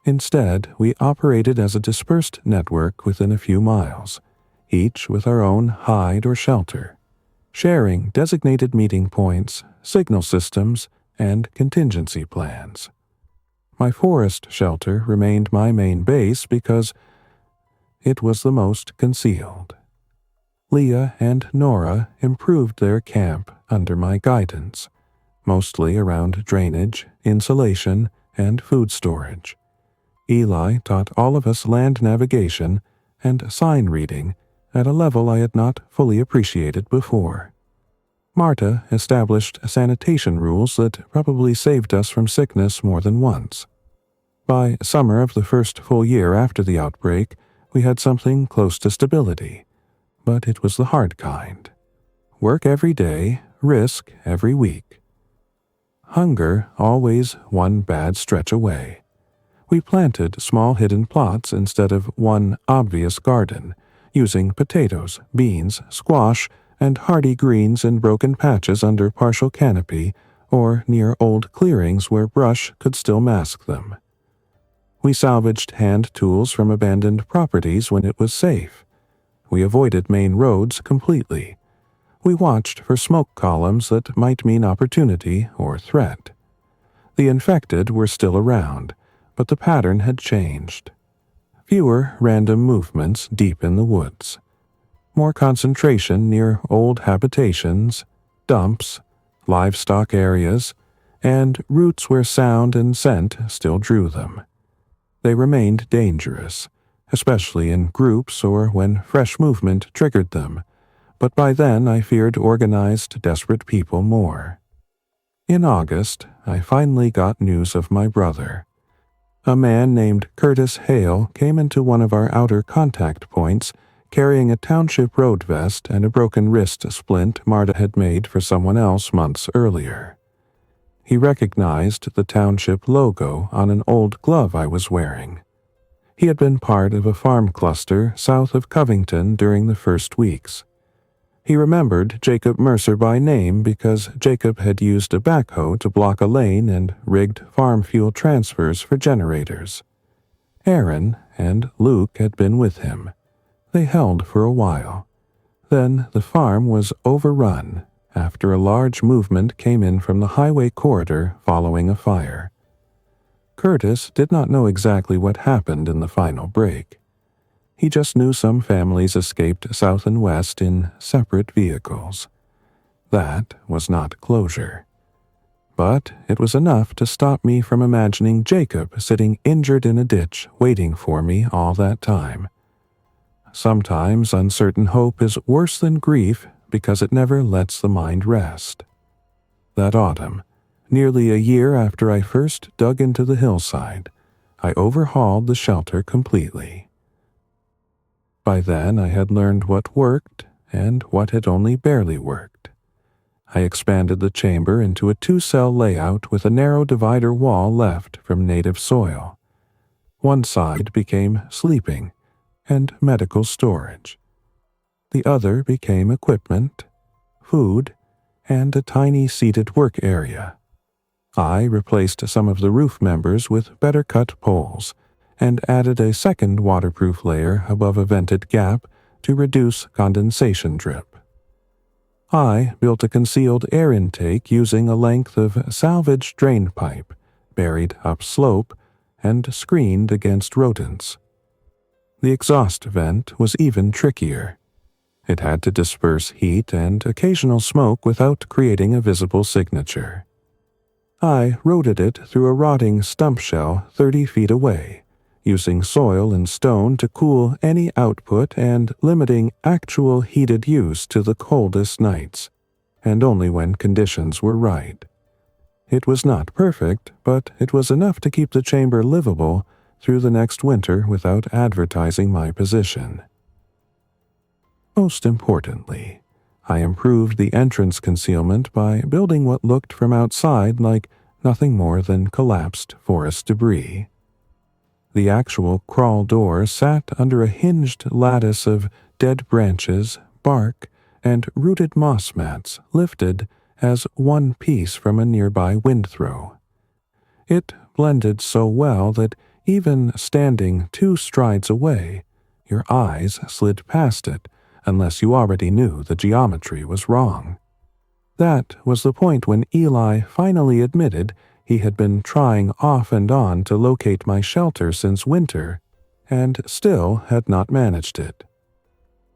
Instead, we operated as a dispersed network within a few miles, each with our own hide or shelter, sharing designated meeting points, signal systems, and contingency plans. My forest shelter remained my main base because it was the most concealed. Leah and Nora improved their camp under my guidance, mostly around drainage, insulation, and food storage. Eli taught all of us land navigation and sign reading at a level I had not fully appreciated before. Marta established sanitation rules that probably saved us from sickness more than once. By summer of the first full year after the outbreak, we had something close to stability, but it was the hard kind. Work every day, risk every week. Hunger always one bad stretch away. We planted small hidden plots instead of one obvious garden, using potatoes, beans, squash, and hardy greens in broken patches under partial canopy or near old clearings where brush could still mask them. We salvaged hand tools from abandoned properties when it was safe. We avoided main roads completely. We watched for smoke columns that might mean opportunity or threat. The infected were still around, but the pattern had changed. Fewer random movements deep in the woods. More concentration near old habitations, dumps, livestock areas, and routes where sound and scent still drew them. They remained dangerous, especially in groups or when fresh movement triggered them, but by then I feared organized, desperate people more. In August, I finally got news of my brother. A man named Curtis Hale came into one of our outer contact points carrying a township road vest and a broken wrist splint Marta had made for someone else months earlier. He recognized the township logo on an old glove I was wearing. He had been part of a farm cluster south of Covington during the first weeks. He remembered Jacob Mercer by name because Jacob had used a backhoe to block a lane and rigged farm fuel transfers for generators. Aaron and Luke had been with him. They held for a while. Then the farm was overrun after a large movement came in from the highway corridor following a fire. Curtis did not know exactly what happened in the final break. He just knew some families escaped south and west in separate vehicles. That was not closure. But it was enough to stop me from imagining Jacob sitting injured in a ditch waiting for me all that time. Sometimes uncertain hope is worse than grief because it never lets the mind rest. That autumn, nearly a year after I first dug into the hillside, I overhauled the shelter completely. By then I had learned what worked and what had only barely worked. I expanded the chamber into a 2-cell layout with a narrow divider wall left from native soil. One side became sleeping and medical storage. The other became equipment, food, and a tiny seated work area. I replaced some of the roof members with better cut poles and added a second waterproof layer above a vented gap to reduce condensation drip. I built a concealed air intake using a length of salvage drain pipe buried upslope and screened against rodents. The exhaust vent was even trickier. It had to disperse heat and occasional smoke without creating a visible signature. I routed it through a rotting stump shell 30 feet away, using soil and stone to cool any output and limiting actual heated use to the coldest nights, and only when conditions were right. It was not perfect, but it was enough to keep the chamber livable through the next winter without advertising my position. Most importantly, I improved the entrance concealment by building what looked from outside like nothing more than collapsed forest debris. The actual crawl door sat under a hinged lattice of dead branches, bark, and rooted moss mats lifted as one piece from a nearby windthrow. It blended so well that even standing 2 strides away, your eyes slid past it unless you already knew the geometry was wrong. That was the point when Eli finally admitted he had been trying off and on to locate my shelter since winter, and still had not managed it.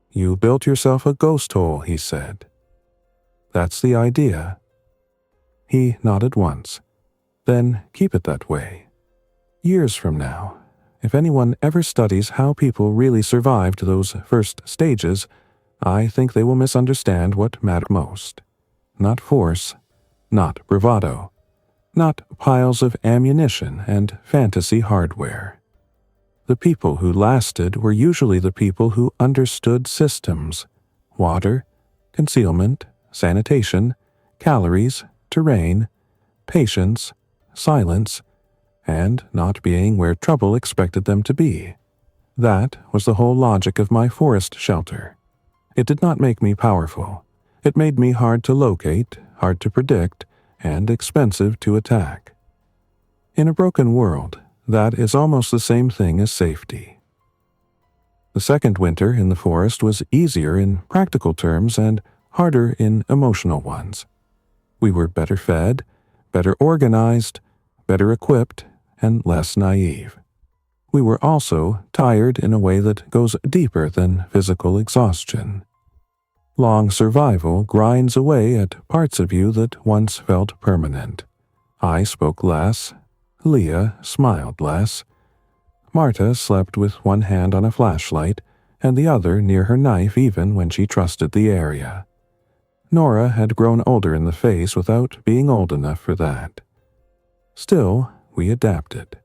"You built yourself a ghost hole," he said. "That's the idea." He nodded once. "Then keep it that way. Years from now, if anyone ever studies how people really survived those first stages, I think they will misunderstand what mattered most. Not force, not bravado, not piles of ammunition and fantasy hardware. The people who lasted were usually the people who understood systems: water, concealment, sanitation, calories, terrain, patience, silence, and not being where trouble expected them to be. That was the whole logic of my forest shelter. It did not make me powerful. It made me hard to locate, hard to predict, and expensive to attack. In a broken world, that is almost the same thing as safety. The second winter in the forest was easier in practical terms and harder in emotional ones. We were better fed, better organized, better equipped, and less naive. We were also tired in a way that goes deeper than physical exhaustion. Long survival grinds away at parts of you that once felt permanent. I spoke less. Leah smiled less. Marta slept with one hand on a flashlight and the other near her knife even when she trusted the area. Nora had grown older in the face without being old enough for that. Still, we adapted.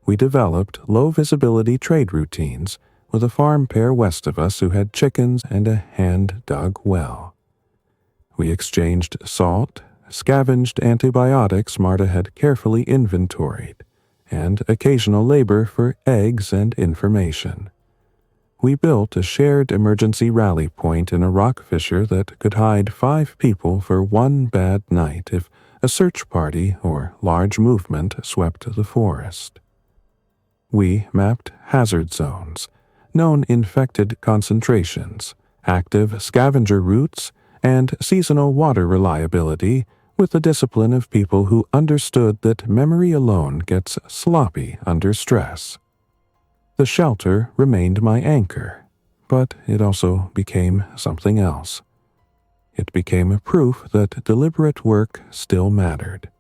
We developed low-visibility trade routines with a farm pair west of us who had chickens and a hand-dug well. We exchanged salt, scavenged antibiotics Marta had carefully inventoried, and occasional labor for eggs and information. We built a shared emergency rally point in a rock fissure that could hide 5 people for one bad night if a search party or large movement swept the forest. We mapped hazard zones, known infected concentrations, active scavenger routes, and seasonal water reliability with the discipline of people who understood that memory alone gets sloppy under stress. The shelter remained my anchor, but it also became something else. It became a proof that deliberate work still mattered.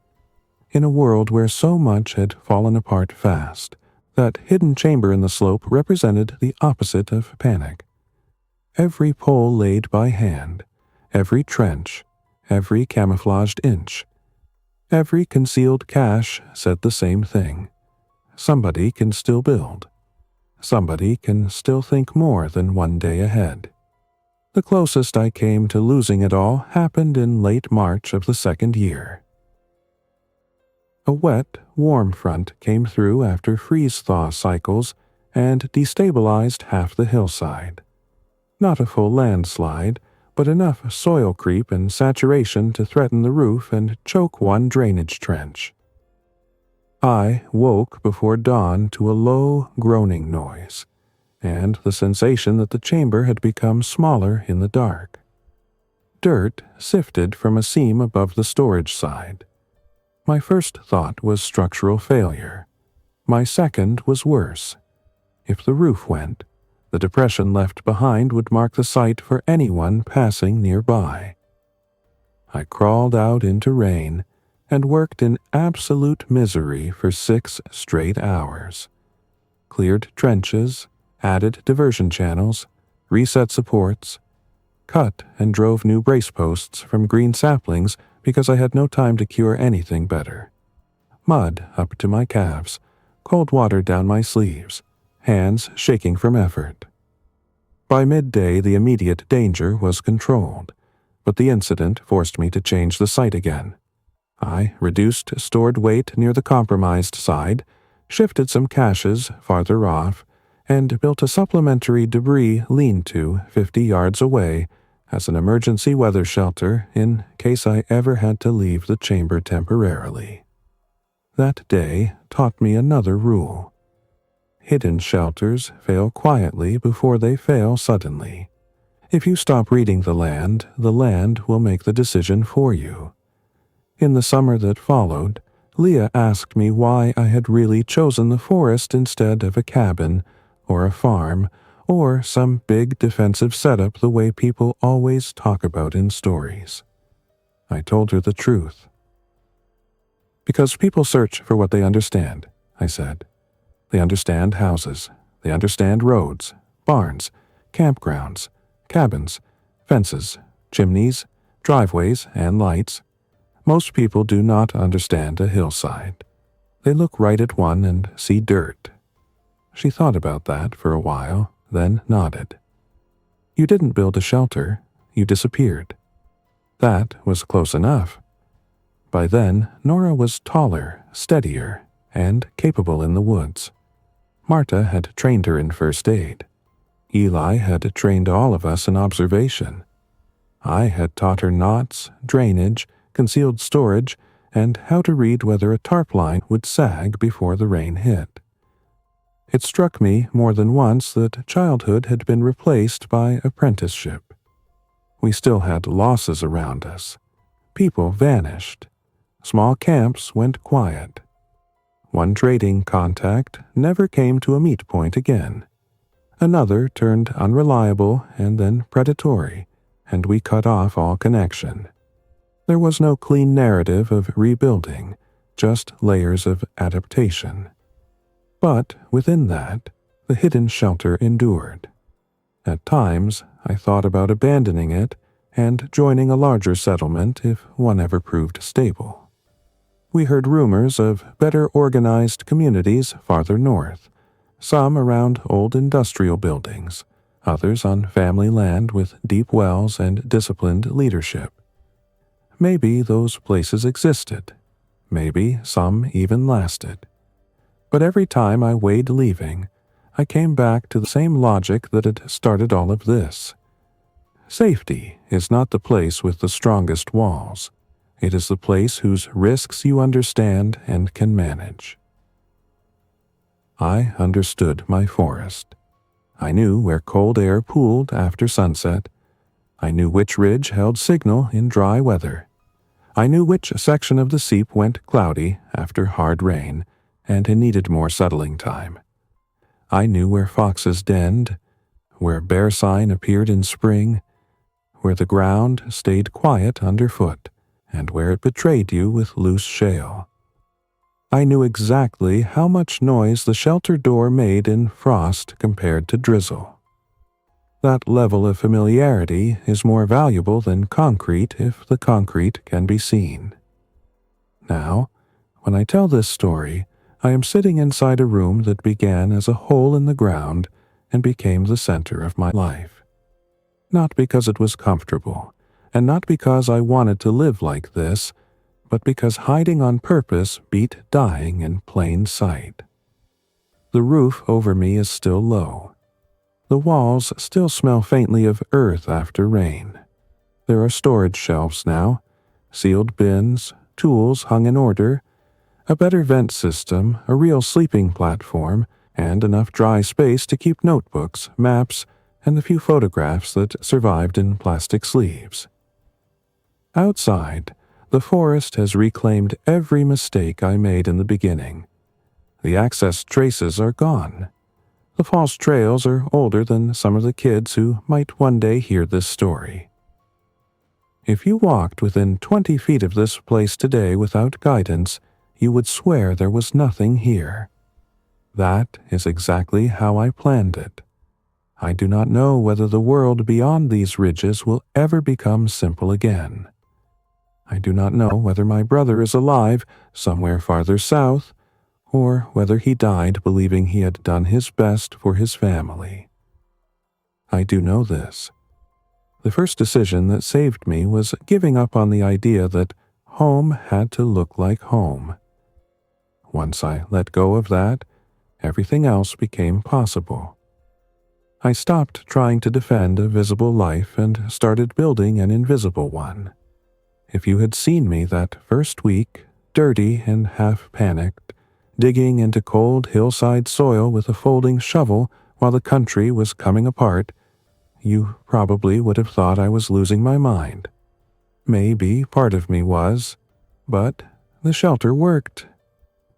In a world where so much had fallen apart fast, that hidden chamber in the slope represented the opposite of panic. Every pole laid by hand, every trench, every camouflaged inch. Every concealed cache said the same thing. Somebody can still build. Somebody can still think more than one day ahead. The closest I came to losing it all happened in late March of the second year. A wet, warm front came through after freeze-thaw cycles and destabilized half the hillside. Not a full landslide, but enough soil creep and saturation to threaten the roof and choke one drainage trench. I woke before dawn to a low, groaning noise, and the sensation that the chamber had become smaller in the dark. Dirt sifted from a seam above the storage side. My first thought was structural failure. My second was worse. If the roof went, the depression left behind would mark the site for anyone passing nearby. I crawled out into rain and worked in absolute misery for 6 straight hours. Cleared trenches, added diversion channels, reset supports, cut and drove new brace posts from green saplings because I had no time to cure anything better. Mud up to my calves, cold water down my sleeves, hands shaking from effort. By midday, the immediate danger was controlled, but the incident forced me to change the site again. I reduced stored weight near the compromised side, shifted some caches farther off, and built a supplementary debris lean-to 50 yards away as an emergency weather shelter in case I ever had to leave the chamber temporarily. That day taught me another rule. Hidden shelters fail quietly before they fail suddenly. If you stop reading the land will make the decision for you. In the summer that followed, Leah asked me why I had really chosen the forest instead of a cabin, or a farm, or some big defensive setup the way people always talk about in stories. I told her the truth. Because people search for what they understand, I said. They understand houses. They understand roads, barns, campgrounds, cabins, fences, chimneys, driveways, and lights. Most people do not understand a hillside. They look right at one and see dirt. She thought about that for a while, then nodded. You didn't build a shelter, you disappeared. That was close enough. By then, Nora was taller, steadier, and capable in the woods. Marta had trained her in first aid. Eli had trained all of us in observation. I had taught her knots, drainage, concealed storage, and how to read whether a tarp line would sag before the rain hit. It struck me more than once that childhood had been replaced by apprenticeship. We still had losses around us. People vanished. Small camps went quiet. One trading contact never came to a meet point again. Another turned unreliable and then predatory, and we cut off all connection. There was no clean narrative of rebuilding, just layers of adaptation. But within that, the hidden shelter endured. At times, I thought about abandoning it and joining a larger settlement if one ever proved stable. We heard rumors of better organized communities farther north, some around old industrial buildings, others on family land with deep wells and disciplined leadership. Maybe those places existed. Maybe some even lasted. But every time I weighed leaving, I came back to the same logic that had started all of this. Safety is not the place with the strongest walls. It is the place whose risks you understand and can manage. I understood my forest. I knew where cold air pooled after sunset. I knew which ridge held signal in dry weather. I knew which section of the seep went cloudy after hard rain and it needed more settling time. I knew where foxes denned, where bear sign appeared in spring, where the ground stayed quiet underfoot, and where it betrayed you with loose shale. I knew exactly how much noise the shelter door made in frost compared to drizzle. That level of familiarity is more valuable than concrete if the concrete can be seen. Now, when I tell this story, I am sitting inside a room that began as a hole in the ground and became the center of my life. Not because it was comfortable, and not because I wanted to live like this, but because hiding on purpose beat dying in plain sight. The roof over me is still low. The walls still smell faintly of earth after rain. There are storage shelves now, sealed bins, tools hung in order, a better vent system, a real sleeping platform, and enough dry space to keep notebooks, maps, and the few photographs that survived in plastic sleeves. Outside, the forest has reclaimed every mistake I made in the beginning. The access traces are gone. The false trails are older than some of the kids who might one day hear this story. If you walked within 20 feet of this place today without guidance, you would swear there was nothing here. That is exactly how I planned it. I do not know whether the world beyond these ridges will ever become simple again. I do not know whether my brother is alive somewhere farther south, or whether he died believing he had done his best for his family. I do know this. The first decision that saved me was giving up on the idea that home had to look like home. Once I let go of that, everything else became possible. I stopped trying to defend a visible life and started building an invisible one. If you had seen me that first week, dirty and half panicked, digging into cold hillside soil with a folding shovel while the country was coming apart, you probably would have thought I was losing my mind. Maybe part of me was, but the shelter worked.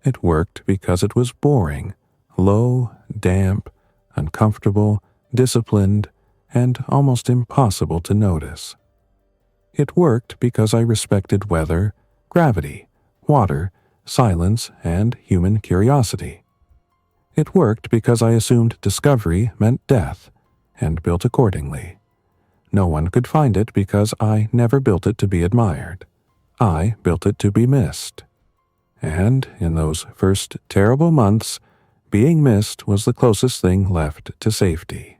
It worked because it was boring, low, damp, uncomfortable, disciplined, and almost impossible to notice. It worked because I respected weather, gravity, water, silence, and human curiosity. It worked because I assumed discovery meant death, and built accordingly. No one could find it because I never built it to be admired. I built it to be missed. And in those first terrible months, being missed was the closest thing left to safety.